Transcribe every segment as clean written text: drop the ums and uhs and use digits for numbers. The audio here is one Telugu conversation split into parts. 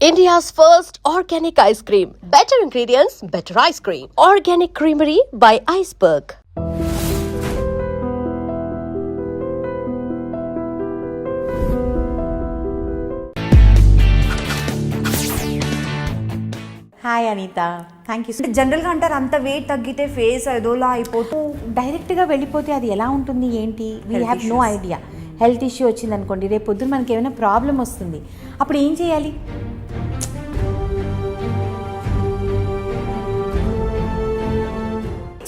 India's first organic ice cream. Better ingredients, better ice cream. Organic Creamery by Iceberg. Hi Anitha, thank you. జనరల్గా అంటారు అంత వెయిట్ తగ్గితే ఫేస్ ఏదోలా అయిపోతూ డైరెక్ట్గా వెళ్ళిపోతే అది ఎలా ఉంటుంది ఏంటి, we have no idea. Health issue వచ్చింది అనుకోండి, రేపు పొద్దున మనకి ఏమైనా ప్రాబ్లం వస్తుంది, అప్పుడు ఏం చేయాలి?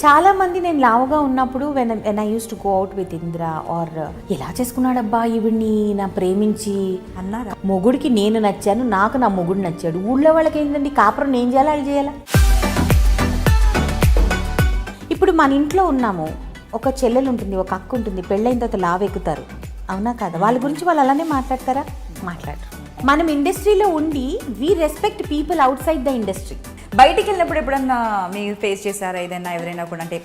చాలా మంది నేను లావుగా ఉన్నప్పుడు when I use to go out with Indra or ఎలా చేసుకున్నాడబ్బా ఈవిడ్ని నా ప్రేమించి అన్నారా? మొగుడికి నేను నచ్చాను, నాకు నా మొగుడు నచ్చాడు. ఊళ్ళో వాళ్ళకి ఏంటండి, కాపురం నేను చేయాలా వాళ్ళు చేయాలా? ఇప్పుడు మన ఇంట్లో ఉన్నాము, ఒక చెల్లెలు ఉంటుంది, ఒక అక్క ఉంటుంది, పెళ్ళైన తర్వాత లావెక్కుతారు, అవునా కదా? వాళ్ళ గురించి వాళ్ళు అలానే మాట్లాడతారా? మాట్లాడరు. మనం ఇండస్ట్రీలో ఉండి we respect people outside the industry. బయటికి వెళ్ళినప్పుడు ఎప్పుడన్నా మీరు ఫేస్ చేశారా ఏదైనా, ఎవరైనా కూడా అంటే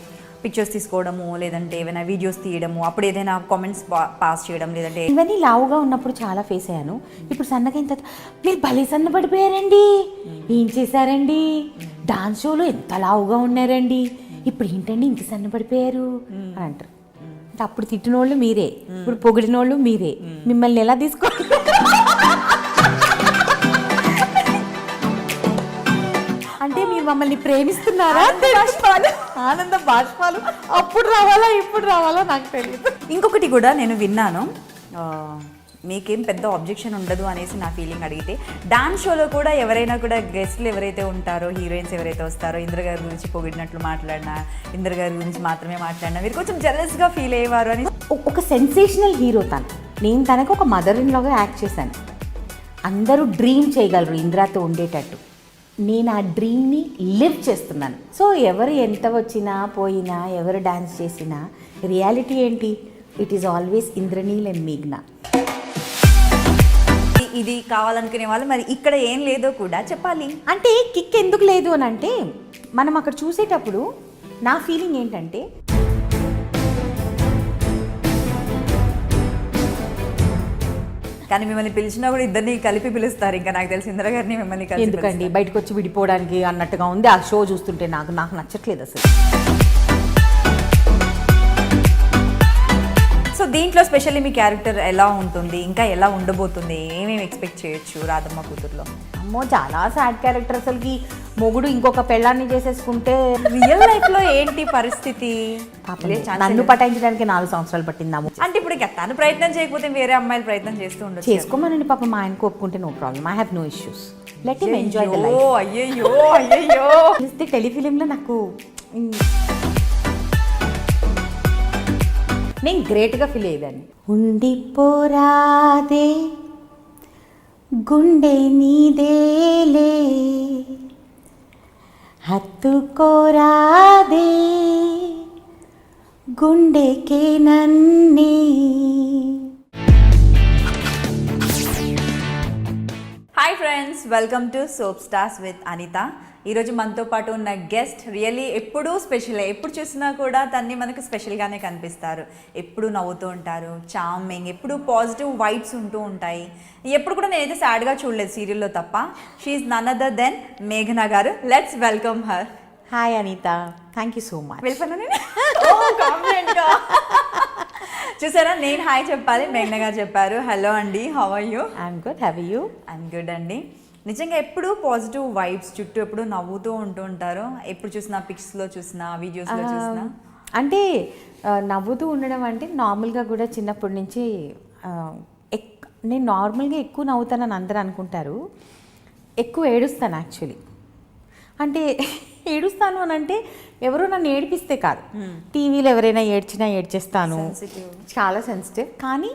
పిక్చర్స్ తీసుకోవడము, లేదంటే ఏమైనా వీడియోస్ తీయడము, అప్పుడు ఏదైనా కామెంట్స్ పాస్ చేయడం, లేదంటే ఇవన్నీ లావుగా ఉన్నప్పుడు చాలా ఫేస్ అయ్యాను. ఇప్పుడు సన్నగైన తర్వాత మీరు భలే సన్నపడిపోయారండి, ఏం చేశారండి, డాన్స్ షోలో ఎంత లావుగా ఉన్నారండి, ఇప్పుడు ఏంటండి ఇంత సన్నపడిపోయారు అని అంటారు. అప్పుడు తిట్టిన వాళ్ళు మీరే, ఇప్పుడు పొగిడిన వాళ్ళు మీరే. మిమ్మల్ని ఎలా తీసుకోవాలి? అంటే మీరు మమ్మల్ని ప్రేమిస్తున్నారా? ఆనంద బాష్పాలు అప్పుడు రావాలా ఇప్పుడు రావాలా నాకు తెలియదు. ఇంకొకటి కూడా నేను విన్నాను, మీకేం పెద్ద ఆబ్జెక్షన్ ఉండదు అనేసి నా ఫీలింగ్. అడిగితే డాన్స్ షోలో కూడా ఎవరైనా కూడా గెస్ట్లు ఎవరైతే ఉంటారో, హీరోయిన్స్ ఎవరైతే వస్తారో, ఇంద్ర గారి గురించి పొగిడినట్లు మాట్లాడినా, ఇంద్ర గారి గురించి మాత్రమే మాట్లాడినా మీరు కొంచెం జెలస్గా ఫీల్ అయ్యేవారు అని. ఒక సెన్సేషనల్ హీరో తను. నేను తనకు ఒక మదర్ ఇన్ లాగా యాక్ట్ చేశాను. అందరూ డ్రీమ్ చేయగలరు ఇంద్రాతో ఉండేటట్టు, నేను ఆ డ్రీమ్ని లివ్ చేస్తున్నాను. సో ఎవరు ఎంత వచ్చినా పోయినా, ఎవరు డాన్స్ చేసినా రియాలిటీ ఏంటి? It is always Indraneel and మేఘ్నా. ఇది కావాలనుకునే వాళ్ళు మరి ఇక్కడ ఏం లేదో కూడా చెప్పాలి. అంటే కిక్ ఎందుకు లేదు అని అంటే, మనం అక్కడ చూసేటప్పుడు నా ఫీలింగ్ ఏంటంటే, కానీ మిమ్మల్ని పిలిచినా కూడా ఇద్దరిని కలిపి పిలుస్తారు. ఇంకా నాకు తెలిసి ఇంద్ర గారిని మిమ్మల్ని కలిపి ఎందుకండి బయటకు వచ్చి విడిపోవడానికి అన్నట్టుగా ఉంది ఆ షో చూస్తుంటే. నాకు నచ్చట్లేదు అసలు. సో దీంట్లో స్పెషల్లీ మీ క్యారెక్టర్ ఎలా ఉంటుంది, ఇంకా ఎలా ఉండబోతుంది, ఏమేమి ఎక్స్పెక్ట్ చేయొచ్చు రాధమ్మ కూతురులో? అమ్మో, చాలా సాడ్ క్యారెక్టర్. అసలుకి మొగుడు ఇంకొక పెళ్ళాన్ని చేసేసుకుంటే రియల్ లైఫ్లో ఏంటి పరిస్థితి? నన్ను పటాయించడానికి 4 సంవత్సరాలు పట్టిందాము. అంటే ఇప్పుడు తను ప్రయత్నం చేయకపోతే వేరే అమ్మాయిలు ప్రయత్నం చేస్తూ ఉండొచ్చు. చేసుకోమనండి పాప, మా ఆయనకు ఒప్పుకుంటే no problem, I have no issues. Let him enjoy the life. అయ్యయ్యో అయ్యయ్యో. టెలిఫిలింలో నాకు నేను గ్రేట్గా ఫీల్ అయ్యేదాన్ని. ఉండిపోరాదే గుండె నీదేలే, హత్తుకోరాదే గుండెకే నన్నే. Hi friends, welcome to soap stars with Anitha. ఈరోజు మనతో పాటు ఉన్న గెస్ట్ రియల్లీ ఎప్పుడూ స్పెషలే. ఎప్పుడు చూసినా కూడా తన్ని మనకు స్పెషల్గానే కనిపిస్తారు. ఎప్పుడు నవ్వుతూ ఉంటారు, చార్మింగ్, ఎప్పుడు పాజిటివ్ వైబ్స్ ఉంటూ ఉంటాయి. ఎప్పుడు కూడా నేనైతే సాడ్గా చూడలేదు సీరియల్లో తప్ప. షీఈ్ నన్ అదర్ దెన్ మేఘనా గారు. Let's welcome her. Hi Anitha, thank you so much. వెళ్ళిపోయినా నేను కాన్ఫిడెంట్గా చూసారా, నేను హాయ్ చెప్పాలి, మేఘనా గారు చెప్పారు హలో అండి, how are you? I'm good, have you? I'm good అండి. నిజంగా ఎప్పుడు పాజిటివ్ వైబ్స్, చుట్టూ ఎప్పుడు నవ్వుతూ ఉంటూ ఉంటారు. ఎప్పుడు చూసినా పిక్స్లో చూసినా, వీడియోస్లో చూసినా. అంటే నవ్వుతూ ఉండడం అంటే నార్మల్గా కూడా చిన్నప్పటి నుంచి నేను నార్మల్గా ఎక్కువ నవ్వుతానని అందరూ అనుకుంటారు. ఎక్కువ ఏడుస్తాను యాక్చువల్లీ. అంటే ఏడుస్తాను అని అంటే ఎవరో నన్ను ఏడిపిస్తే కాదు, టీవీలో ఎవరైనా ఏడ్చినా ఏడ్చేస్తాను, చాలా సెన్సిటివ్. కానీ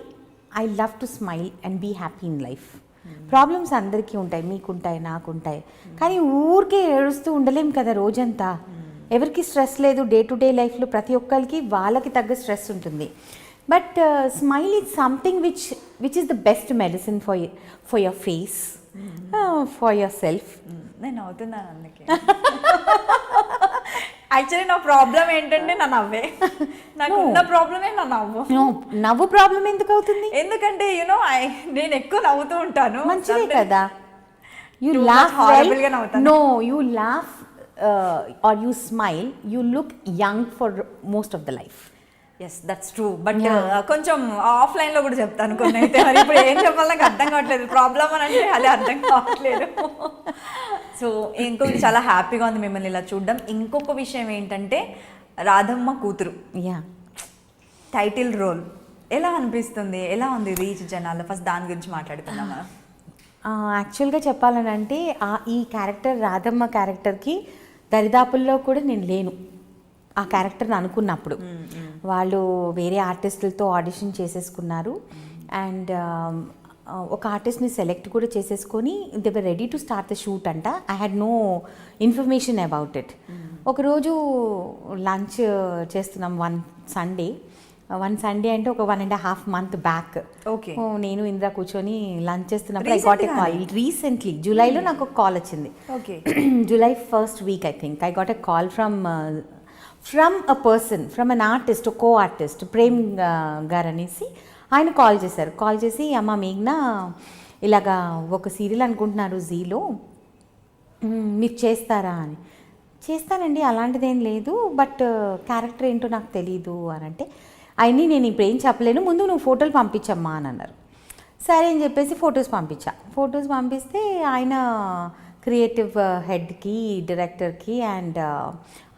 I love to smile and be happy in life. Problems అందరికీ ఉంటాయి, మీకుంటాయి, నాకుంటాయి, కానీ ఊరికే ఏడుస్తూ ఉండలేం కదా రోజంతా. ఎవరికి స్ట్రెస్ లేదు డే టు డే లైఫ్లో, ప్రతి ఒక్కరికి వాళ్ళకి తగ్గ స్ట్రెస్ ఉంటుంది. But smile is something which is the best medicine for your face, for your self. నేను అవుతున్నాను అందుకే. యాక్చువల్లీ నా ప్రాబ్లం ఏంటంటే నా నవ్వే. నాకు ఉన్న ప్రాబ్లమే నా నవ్వు. నవ్వు ప్రాబ్లం ఎందుకు అవుతుంది? ఎందుకంటే నేను ఎక్కువ నవ్వుతూ ఉంటాను. మంచిదే కదా. You Too much laugh horrible గా well. నవ్వుతాను. No, you laugh or you smile. You look young for most of the life. Yes that's true but కొంచెం ఆఫ్లైన్ లో కూడా చెప్తాను కొన్ని అయితే మరి ఇప్పుడు ఏం చెప్పాలి నాకు అర్థం కావట్లేదు ప్రాబ్లమ్ అని అంటే అదే అర్థం కావట్లేదు సో ఇంకొకటి చాలా హ్యాపీగా ఉంది మిమ్మల్ని ఇలా చూడడం ఇంకొక విషయం ఏంటంటే రాధమ్మ కూతురు Yeah. టైటిల్ రోల్ ఎలా అనిపిస్తుంది ఎలా ఉంది రీచ్ జనాలు ఫస్ట్ దాని గురించి మాట్లాడుకుందాం మనం యాక్చువల్గా చెప్పాలనంటే ఈ క్యారెక్టర్ రాధమ్మ క్యారెక్టర్కి దరిదాపుల్లో కూడా నేను లేను ఆ క్యారెక్టర్ని అనుకున్నప్పుడు వాళ్ళు వేరే ఆర్టిస్టులతో ఆడిషన్ చేసేసుకున్నారు అండ్ ఒక ఆర్టిస్ట్ని సెలెక్ట్ కూడా చేసేసుకొని they were ready to start the shoot అంట I had no information about it ఒకరోజు లంచ్ చేస్తున్నాం వన్ సండే అంటే ఒక 1.5 month బ్యాక్ ఓకే నేను ఇంద్ర కూర్చొని లంచ్ చేస్తున్నప్పుడు I got a call recently జూలైలో నాకు ఒక కాల్ వచ్చింది okay July first week I think I got a call from a person from an artist co artist Prem గారు అనేసి ఆయన కాల్ చేశారు కాల్ చేసి అమ్మ మేఘ్నా ఇలాగా ఒక సీరియల్ అనుకుంటున్నారు జీలో మీరు చేస్తారా అని చేస్తానండి అలాంటిదేం లేదు బట్ క్యారెక్టర్ ఏంటో నాకు తెలీదు అని అంటే అయినా నేను ఇప్పుడు ఏం చెప్పలేను ముందు నువ్వు ఫోటోలు పంపించమ్మా అని అన్నారు సరే అని చెప్పేసి ఫొటోస్ పంపిస్తే ఆయన క్రియేటివ్ హెడ్కి డైరెక్టర్కి and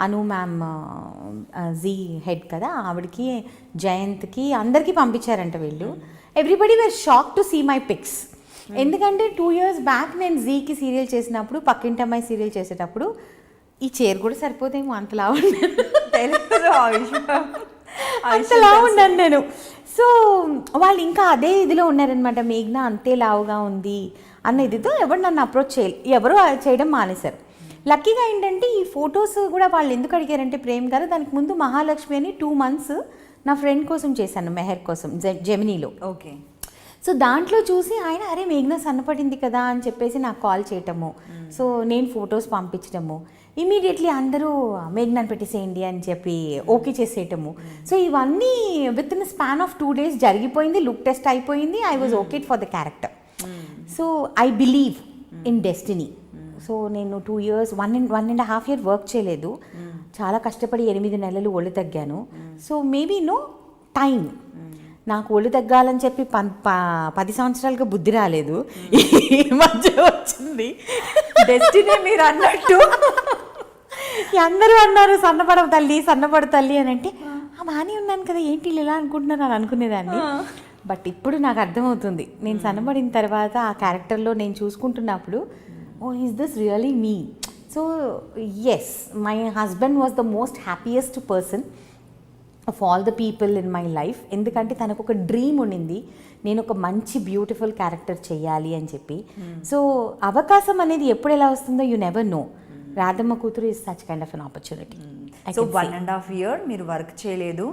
Anu ma'am Zee head కదా ఆవిడకి జయంత్కి అందరికీ పంపించారంట వీళ్ళు everybody were shock to see my pics ఎందుకంటే 2 years బ్యాక్ నేను జీకి సీరియల్ చేసినప్పుడు పక్కింటమ్మాయి సీరియల్ చేసేటప్పుడు ఈ చైర్ కూడా సరిపోతేమో అంతలా అంతలా ఉన్నాను నేను సో వాళ్ళు ఇంకా అదే ఇదిలో ఉన్నారనమాట మేఘ్నా అంతే లావుగా ఉంది అన్న ఇదితో ఎవరు నన్ను అప్రోచ్ ఎవరు చేయడం మానేశారు లక్కీగా ఏంటంటే ఈ ఫొటోస్ కూడా వాళ్ళు ఎందుకు అడిగారంటే ప్రేమ్ గారు దానికి ముందు మహాలక్ష్మి అని 2 months నా ఫ్రెండ్ కోసం చేశాను మెహర్ కోసం జెమినీలో ఓకే సో దాంట్లో చూసి ఆయన అరే మేఘ్నా సన్నపడింది కదా అని చెప్పేసి నాకు కాల్ చేయటము సో నేను ఫొటోస్ పంపించడము ఇమీడియట్లీ అందరూ మేఘ్నాని పెట్టేసేయండి అని చెప్పి ఓకే చేసేయటము సో ఇవన్నీ with in span of 2 days జరిగిపోయింది లుక్ టెస్ట్ అయిపోయింది I was okay for the character so I believe in destiny so నేను 2 years 1.5 year వర్క్ చేయలేదు చాలా కష్టపడి 8 నెలలు ఒళ్ళు తగ్గాను సో మేబీ నో టైం నాకు ఒళ్ళు తగ్గాలని చెప్పి 10 సంవత్సరాలుగా బుద్ధి రాలేదు ఈ మధ్య వచ్చింది డెస్టినీ మీరు అన్నట్టు అందరూ అన్నారు సన్నపడు తల్లి అని అంటే బాగానే ఉన్నాను కదా ఏంటి ఇలా అనుకుంటున్నారు అని అనుకునేదాన్ని బట్ ఇప్పుడు నాకు అర్థమవుతుంది నేను సన్నపడిన తర్వాత ఆ క్యారెక్టర్లో నేను చూసుకుంటున్నప్పుడు oh is this really me so yes my husband was the most happiest person of all the people in my life ఎందుకంటే తనకు ఒక డ్రీమ్ ఉండింది నేను ఒక మంచి బ్యూటిఫుల్ క్యారెక్టర్ చేయాలి అని చెప్పి సో అవకాశం అనేది ఎప్పుడు ఎలా వస్తుందో యూ నెవర్ నో రాధమ్మ కూతురు is such kind of an opportunity so 1.5 year మీరు వర్క్ చేయలేదు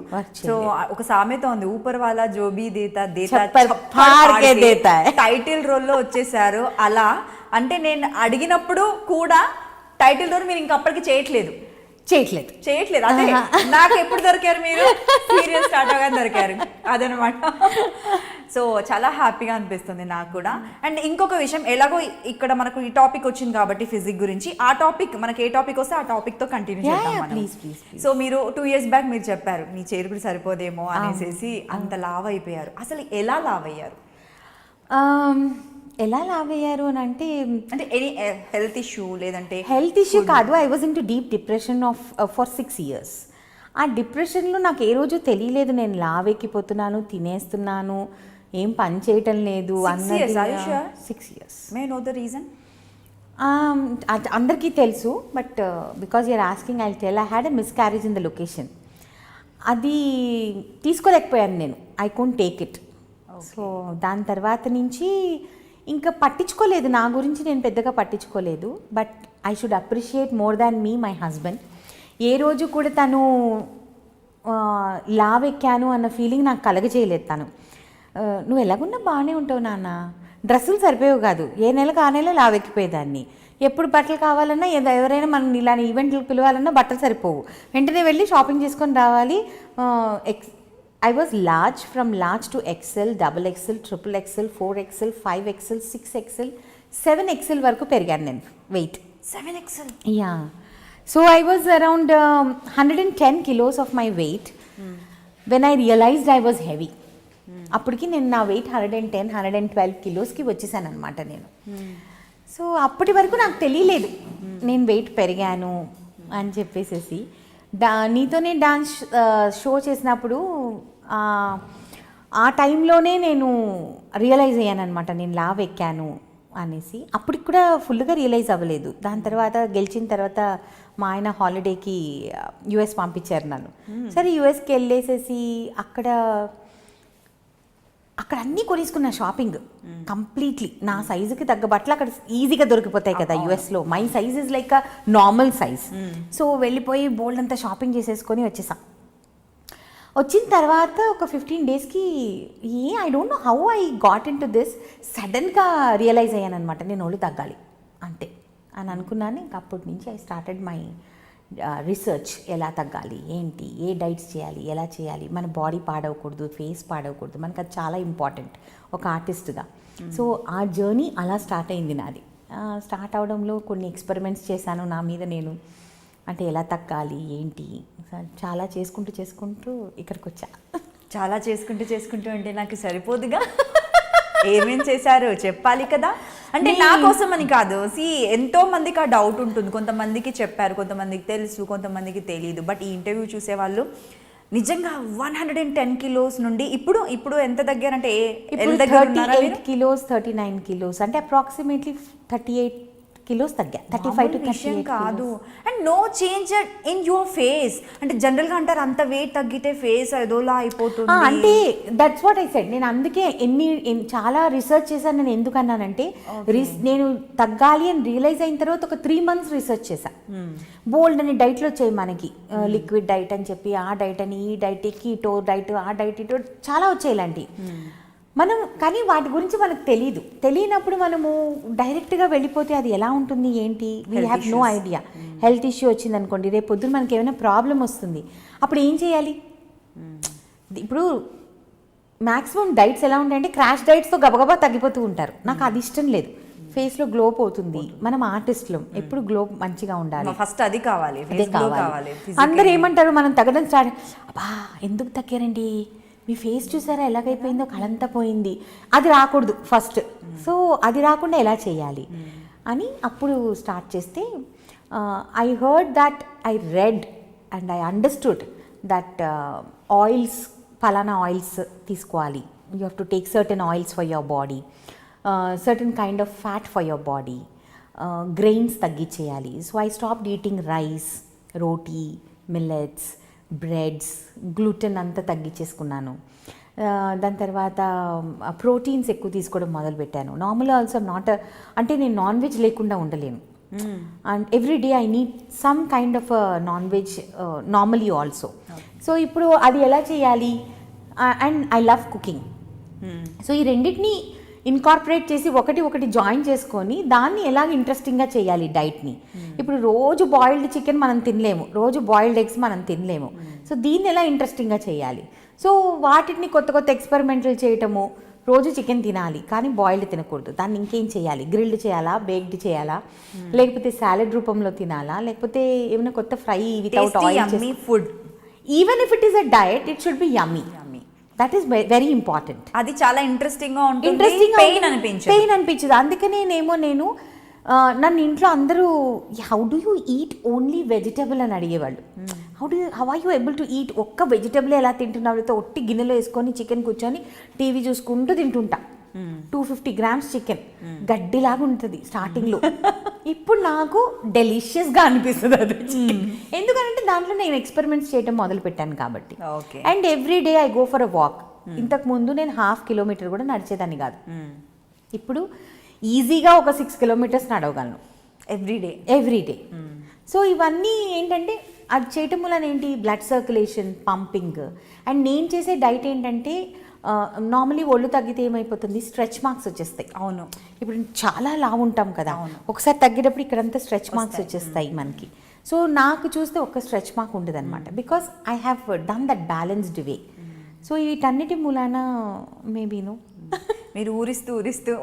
సో ఒక సామెత ఉంది ఊపర్ వాలా జోబీ దేతా టైటిల్ రోల్లో వచ్చేసారు అలా అంటే నేను అడిగినప్పుడు కూడా టైటిల్ రోల్ మీరు ఇంకప్పటికి చేయట్లేదు అదే నాకు ఎప్పుడు దొరికారు మీరు సీరియల్ స్టార్ట్ అవగానే దొరికారు అదనమాట సో చాలా హ్యాపీగా అనిపిస్తుంది నాకు కూడా అండ్ ఇంకొక విషయం ఎలాగో ఇక్కడ మనకు ఈ టాపిక్ వచ్చింది కాబట్టి ఫిజిక్ గురించి ఆ టాపిక్ మనకి ఏ టాపిక్ వస్తే ఆ టాపిక్ తో కంటిన్యూ చేద్దాం మనం సో మీరు 2 years బ్యాక్ మీరు చెప్పారు మీ చైర్ కూడా సరిపోదేమో అనేసి అంత లావ్ అయిపోయారు అసలు ఎలా లావ్ అయ్యారు అని అంటే ఎనీ హెల్త్ ఇష్యూ లేదంటే హెల్త్ ఇష్యూ కాదు I was in to deep depression for 6 years ఆ డిప్రెషన్లో నాకు ఏ రోజు తెలియలేదు నేను లావెక్కిపోతున్నాను తినేస్తున్నాను ఏం పని చేయటం లేదు 6 years may know the reason అందరికీ తెలుసు but because you're asking I tell I had a miscarriage in the location అది తీసుకోలేకపోయాను నేను I can't take it so దాని తర్వాత నుంచి ఇంకా పట్టించుకోలేదు నా గురించి నేను పెద్దగా పట్టించుకోలేదు but I should appreciate more than me my husband ఏ రోజు కూడా తను లావ్ ఎక్కాను అన్న ఫీలింగ్ నాకు కలగజేయలేదు తను నువ్వు ఎలాగున్నా బాగానే ఉంటావు నాన్న డ్రెస్సులు సరిపోయావు కాదు ఏ నెలకు ఆ నెల లావ్ ఎక్కిపోయేదాన్ని ఎప్పుడు బట్టలు కావాలన్నా ఎవరైనా మనం ఇలాంటి ఈవెంట్లకు పిలవాలన్నా బట్టలు సరిపోవు వెంటనే వెళ్ళి షాపింగ్ చేసుకొని రావాలి I was from large to XL, XXL, XXL, 4XL, 5XL, 6XL, 7XL వరకు పెరిగాను నేను weight. 7XL. Yeah. So I was around 110 kilos of my weight when I realized I was heavy. అప్పటికి నేను నా వెయిట్ 112 kilos వచ్చేసాను అనమాట నేను. సో అప్పటి వరకు నాకు తెలియలేదు నేను వెయిట్ పెరిగాను అని చెప్పేసి. నీతోనే డాన్స్ షో చేసినప్పుడు ఆ టైంలోనే నేను రియలైజ్ అయ్యాను అనమాట నేను లావ్ ఎక్కాను అనేసి. అప్పటికి కూడా ఫుల్గా రియలైజ్ అవ్వలేదు. దాని తర్వాత గెలిచిన తర్వాత మా ఆయన హాలిడేకి యుఎస్ పంపించారు నన్ను. సరే యుఎస్కి వెళ్ళేసేసి అక్కడ అన్నీ కొనేసుకున్నా షాపింగ్ కంప్లీట్లీ. నా సైజుకి తగ్గ బట్టలు అక్కడ ఈజీగా దొరికిపోతాయి కదా యుఎస్లో. My size is like a normal size. So వెళ్ళిపోయి బోల్డ్ అంతా షాపింగ్ చేసేసుకొని వచ్చేసా. వచ్చిన తర్వాత ఒక 15 daysకి I don't know how I got into this, సడన్గా రియలైజ్ అయ్యాను అనమాట నేను ఒళ్ళు తగ్గాలి అంతే అని అనుకున్నాను. ఇంకా అప్పటి నుంచి ఐ స్టార్టెడ్ మై రీసెర్చ్. ఎలా తగ్గాలి, ఏంటి, ఏ డైట్స్ చేయాలి, ఎలా చేయాలి, మన బాడీ పాడవకూడదు, ఫేస్ పాడవకూడదు, మనకు అది చాలా ఇంపార్టెంట్ ఒక ఆర్టిస్ట్గా. సో ఆ జర్నీ అలా స్టార్ట్ అయింది నాది. స్టార్ట్ అవడంలో కొన్ని ఎక్స్పెరిమెంట్స్ చేశాను నా మీద నేను, అంటే ఎలా తగ్గాలి ఏంటి, చాలా చేసుకుంటూ ఇక్కడికి వచ్చా. చాలా చేసుకుంటూ అంటే నాకు సరిపోదుగా. ఏమేం చేశారు చెప్పాలి కదా. అంటే నా కోసం అని కాదు, ఎంతో మందికి ఆ డౌట్ ఉంటుంది. కొంతమందికి చెప్పారు, కొంతమందికి తెలుసు, కొంతమందికి తెలియదు. బట్ ఈ ఇంటర్వ్యూ చూసేవాళ్ళు నిజంగా 110 kilos నుండి ఇప్పుడు ఎంత దగ్గరంటే 38 kilos 39 kilos అంటే అప్రాక్సిమేట్లీ 38 kilos తగ్గా. 35 to 38 కాదు. And no change in your face. అంటే జనరల్గా అంటారు అంత వెయిట్ తగ్గితే ఫేస్ ఏదోలా అయిపోతుంది అంటే దట్స్ వాట్ ఐ సెడ్. నేను అందుకే చాలా రీసెర్చ్ చేశాను. నేను ఎందుకన్నానంటే నేను తగ్గాలి అని రియలైజ్ అయిన తర్వాత ఒక 3 months రీసెర్చ్ చేశాను. బోల్డ్ అని డైట్లు వచ్చాయి మనకి, లిక్విడ్ డైట్ అని చెప్పి, ఆ డైట్ అని, ఈ డైట్, కీటో డైట్, ఆ డైట్, ఇటో చాలా వచ్చాయి ఇలాంటివి. మనం కానీ వాటి గురించి మనకు తెలియనప్పుడు మనము డైరెక్ట్గా వెళ్ళిపోతే అది ఎలా ఉంటుంది ఏంటి, we have no idea. Health issue వచ్చింది అనుకోండి, రేపు పొద్దున మనకి ఏమైనా ప్రాబ్లం వస్తుంది, అప్పుడు ఏం చేయాలి? ఇప్పుడు మ్యాక్సిమం డైట్స్ ఎలా ఉంటాయంటే క్రాష్ డైట్స్తో గబగబా తగ్గిపోతూ ఉంటారు. నాకు అది ఇష్టం లేదు. ఫేస్లో గ్లో పోతుంది. మనం ఆర్టిస్టులం, ఎప్పుడు గ్లో మంచిగా ఉండాలి. ఫస్ట్ అది కావాలి. అందరు ఏమంటారు మనం తగ్గడం స్టార్ట్, అబ్బా ఎందుకు తగ్గారండి, మీ ఫేస్ చూసారా ఎలాగైపోయిందో, కళంతా పోయింది. అది రాకూడదు ఫస్ట్. సో అది రాకుండా ఎలా చేయాలి అని అప్పుడు స్టార్ట్ చేస్తే I heard that, I read and I understood that oils, ఫలానా ఆయిల్స్ తీసుకోవాలి. You have to take certain oils for your body, certain kind of fat for your body, grains తగ్గించేయాలి. So I stopped eating rice, roti, millets, breads, gluten అంతా తగ్గించేసుకున్నాను. దాని తర్వాత ప్రోటీన్స్ ఎక్కువ తీసుకోవడం మొదలుపెట్టాను. నార్మల్గా ఆల్సో అంటే నేను నాన్ వెజ్ లేకుండా ఉండలేను. And every day I need some kind of non veg normally also. So ఇప్పుడు అది ఎలా చేయాలి, and I love cooking. So ఈ రెండింటిని ఇన్కార్పొరేట్ చేసి ఒకటి జాయిన్ చేసుకొని దాన్ని ఎలాగ ఇంట్రెస్టింగ్గా చేయాలి డైట్ని. ఇప్పుడు రోజు బాయిల్డ్ చికెన్ మనం తినలేము, రోజు బాయిల్డ్ ఎగ్స్ మనం తినలేము. సో దీన్ని ఎలా ఇంట్రెస్టింగ్గా చేయాలి? సో వాటిని కొత్త ఎక్స్పెరిమెంట్లు చేయటము. రోజు చికెన్ తినాలి కానీ బాయిల్డ్ తినకూడదు, దాన్ని ఇంకేం చేయాలి? గ్రిల్డ్ చేయాలా, బేక్డ్ చేయాలా, లేకపోతే సాలెడ్ రూపంలో తినాలా, లేకపోతే ఏమైనా కొత్త fry without oil food. Even if it is a diet, it should be yummy. That is very important. అది చాలా ఇంట్రెస్టింగ్గా ఉంటుంది, పెయిన్ అనిపించదు. అందుకనే నేను నన్ను ఇంట్లో అందరూ how do you eat only vegetable అని అడిగేవాళ్ళు. How are you able to eat, ఒక్క వెజిటబుల్ ఎలా తింటున్నావు? ఒట్టి గిన్నెలో వేసుకొని చికెన్ కూర్చొని టీవీ చూసుకుంటూ తింటుంటా. 250 grams చికెన్ గడ్డిలాగా ఉంటుంది స్టార్టింగ్లో. ఇప్పుడు నాకు డెలిషియస్గా అనిపిస్తుంది అది. ఎందుకంటే దాంట్లో నేను ఎక్స్పెరిమెంట్స్ చేయడం మొదలు పెట్టాను కాబట్టి. And every day I go for a walk. ఇంతకు ముందు నేను 1/2 kilometer కూడా నడిచేదాన్ని కాదు. ఇప్పుడు ఈజీగా ఒక 6 kilometers నడవగలను ఎవ్రీ డే. సో ఇవన్నీ ఏంటంటే అది చేయటం వలన ఏంటి, బ్లడ్ సర్క్యులేషన్, పంపింగ్. అండ్ నేను చేసే డైట్ ఏంటంటే నార్మలీ ఒళ్ళు తగ్గితే ఏమైపోతుంది, స్ట్రెచ్ మార్క్స్ వచ్చేస్తాయి. అవును, ఇప్పుడు చాలా లావు ఉంటాం కదా, ఒకసారి తగ్గేటప్పుడు ఇక్కడంతా స్ట్రెచ్ మార్క్స్ వచ్చేస్తాయి మనకి. సో నాకు చూస్తే ఒక్క స్ట్రెచ్ మార్క్ ఉండదు అనమాట, because I have done that balanced way. So వీటన్నిటి మూలాన మేబీను మీరు ఊరిస్తూ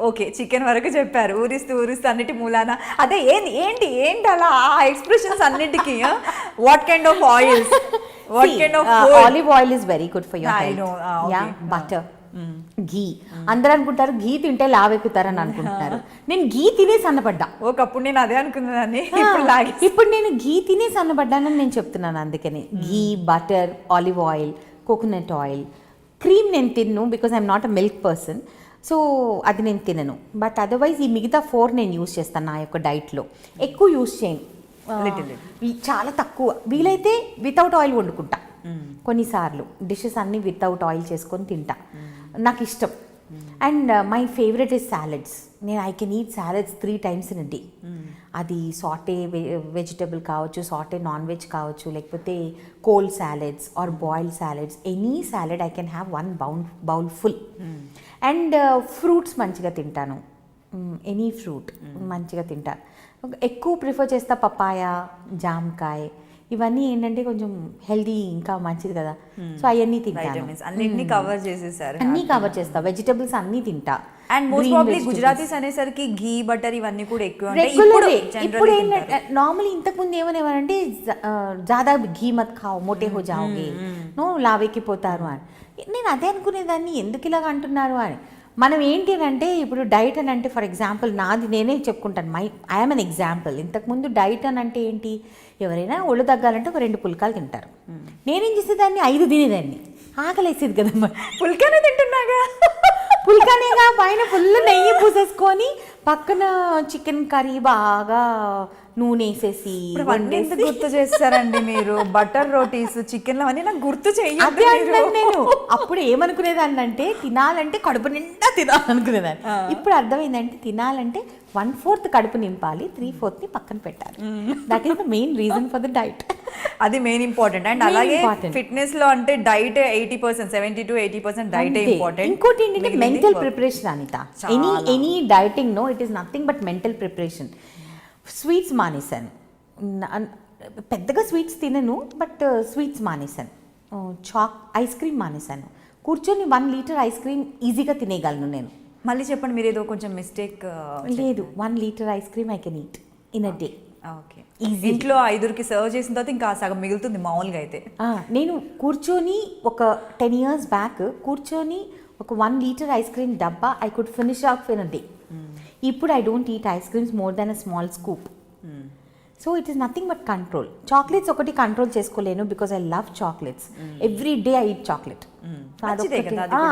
ఓకే చికెన్ వరకు చెప్పారు, ఊరిస్తూ అన్నిటి మూలాన అదే ఏంటి అలా ఆ ఎక్స్ప్రెషన్స్ అన్నిటికీ what kind of oils, what kind of olive oil is very good for your health. Butter, ghee. అందరూ అనుకుంటారు ఘీ తింటే లావెక్కుతారని అనుకుంటున్నారు. నేను ఘీ తినే సన్నపడ్డా. ఒకప్పుడు నేను అదే అనుకున్నాను, ఇప్పుడు నేను ఘీ తినే సన్నపడ్డానని నేను చెప్తున్నాను. అందుకని ghee, butter, olive oil, coconut oil. Cream నేను తిన్ను because I'm not a milk person, so అది నేను తినను. బట్ అదర్వైజ్ ఈ మిగతా 4 నేను యూస్ చేస్తాను నా యొక్క డైట్లో. ఎక్కువ యూస్ చేయను, చాలా తక్కువ. వీలైతే వితౌట్ ఆయిల్ వండుకుంటా. కొన్నిసార్లు డిషెస్ అన్నీ వితౌట్ ఆయిల్ చేసుకొని తింటా, నాకు ఇష్టం. And my favourite is salads. నేను I can eat salads 3 times in a day. అది సాటే వెజిటబుల్ కావచ్చు, సాటే నాన్ వెజ్ కావచ్చు, లేకపోతే cold salads or boiled salads. Any salad I can have 1 bowl full. And fruits మంచిగా తింటాను, ఎనీ ఫ్రూట్ మంచిగా తింటాను. ఎక్కువ ప్రిఫర్ చేస్తా పపాయ, జామకాయ. ఇవన్నీ ఏంటంటే కొంచెం హెల్దీ, ఇంకా మంచిది కదా, సో అవన్నీ తింటాను. అన్నిటిని కవర్ చేసేసారు, అన్నీ కవర్ చేస్తా. వెజిటబుల్స్ అన్నీ తింటా. అండ్ మోస్ట్ ప్రాబబ్లీ గుజరాతీస్ అనేసరికి ఘీ, బటర్ ఇవన్నీ కూడా ఎక్కువ ఉంటాయి. ఇప్పుడు ఏంటంటే నార్మల్లీ ఇంతకుముందు ఏమనేవారంటే జాదా ఘీ మత్ ఖాओ మోటే హో జాओगे, నో లావెక్కిపోతారు అని. నేను అదే అనుకునేదాన్ని, ఎందుకు ఇలాగ అంటున్నారు అని. మనం ఏంటి అంటే ఇప్పుడు డైట్ అని అంటే, ఫర్ ఎగ్జాంపుల్ నాది నేనే చెప్పుకుంటాను, ఐఎమ్ అన్ ఎగ్జాంపుల్. ఇంతకుముందు డైట్ అని అంటే ఏంటి, ఎవరైనా ఒళ్ళు తగ్గాలంటే ఒక 2 పుల్కాలు తింటారు. నేనేం చేసేదాన్ని 5 తినేదాన్ని, ఆకలేసేది కదమ్మా. పుల్కానే తింటున్నాగా, పుల్కానేగా, పైన ఫుల్ నెయ్యి పూసేసుకొని పక్కన చికెన్ కర్రీ బాగా నూనె వేసేసి గుర్తు చేస్తారండి మీరు. బటర్ రోటీస్, చికెన్ అవన్నీ నాకు గుర్తు చేయాలి. నేను అప్పుడు ఏమనుకునేదాన్ని అంటే తినాలంటే కడుపు నిండా తినాలనుకునేదాన్ని. ఇప్పుడు అర్థమైందంటే తినాలంటే 1/4 కడుపు నింపాలి, 3/4 పక్కన పెట్టాలి. That is the main reason for the diet. అది మెయిన్ ఇంపార్టెంట్. అండ్ అలాగే ఫిట్నెస్ లో అంటే డైట్ 80%, 70 to 80% డైట్ ఇంపార్టెంట్. ఇంకోటి ఏంటంటే mental preparation Anitha. Any dieting no, it is nothing but mental preparation. Sweets మానేశాను, పెద్దగా స్వీట్స్ తినను, బట్ స్వీట్స్ మానేశాను. ఐస్ క్రీమ్ మానేశాను. కూర్చొని 1 liter ఐస్ క్రీమ్ ఈజీగా తినేయగలను నేను. మళ్ళీ చెప్పండి, మీరు ఏదో కొంచెం మిస్టేక్. లేదు, 1 liter ice cream I can eat in a day. Okay, ఇంట్లో 5కి సర్వ్ చేసిన తర్వాత ఇంకా సగం మిగులుతుంది మామూలుగా అయితే. నేను కూర్చొని ఒక 10 years బ్యాక్ కూర్చొని ఒక 1 liter ఐస్ క్రీమ్ డబ్బా I could finish off in a day. ఇప్పుడు I don't eat ice creams more than a small scoop. So it is nothing but control. Chocolates ఒకటి కంట్రోల్ చేసుకోలేను because I love chocolates. Every day I eat chocolate.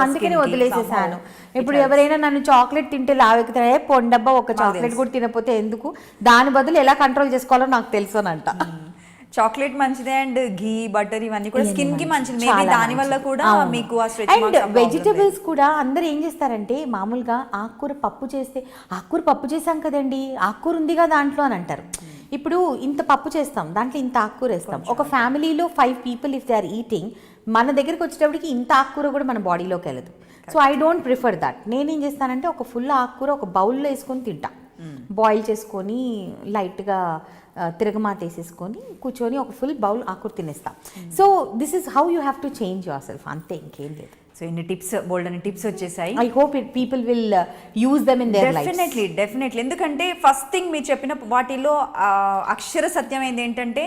అందుకనే వదిలేసేసాను. ఇప్పుడు ఎవరైనా నన్ను చాక్లెట్ తింటే లావెక్కుతారే, పొండబ్బా ఒక చాక్లెట్ కూడా తినకపోతే ఎందుకు, దాని బదులు ఎలా కంట్రోల్ చేసుకోవాలో నాకు తెలుసు అని అంట. చాక్లెట్ మంచిదే, అండ్ ఘీ, బటర్ ఇవన్నీ కూడా స్కిన్ కి మంచిది. మేబీ దాని వల్ల కూడా మీకు ఆ స్ట్రెచ్ మార్క్స్. అండ్ వెజిటబుల్స్ కూడా అందరూ ఏం చేస్తారంటే, మామూలుగా ఆకుకూర పప్పు చేస్తే ఆకుకూర పప్పు చేసాం కదండి, ఆకుకూర ఉందిగా దాంట్లో అని అంటారు. ఇప్పుడు ఇంత పప్పు చేస్తాం, దాంట్లో ఇంత ఆకుకూర వేస్తాం. ఒక ఫ్యామిలీలో 5 people if they are eating, మన దగ్గరికి వచ్చేటప్పటికి ఇంత ఆకుకూర కూడా మన బాడీలోకి వెళ్ళదు. So I don't prefer that. నేనేం చేస్తానంటే ఒక ఫుల్ ఆకుకూర ఒక బౌల్లో వేసుకొని తింటా. బాయిల్ చేసుకొని లైట్గా తిరగమాత వేసేసుకొని కూర్చొని ఒక ఫుల్ బౌల్ ఆకుకూర తినేస్తా. So this is how you have to change your self, అంతే, ఇంకేం లేదు. సో ఇన్ని టిప్స్, బోల్డ్ అని టిప్స్ వచ్చేసాయి. I hope people will use them in their life. Definitely. ఎందుకంటే ఫస్ట్ థింగ్ మీరు చెప్పిన వాటిలో అక్షర సత్యం ఏంటంటే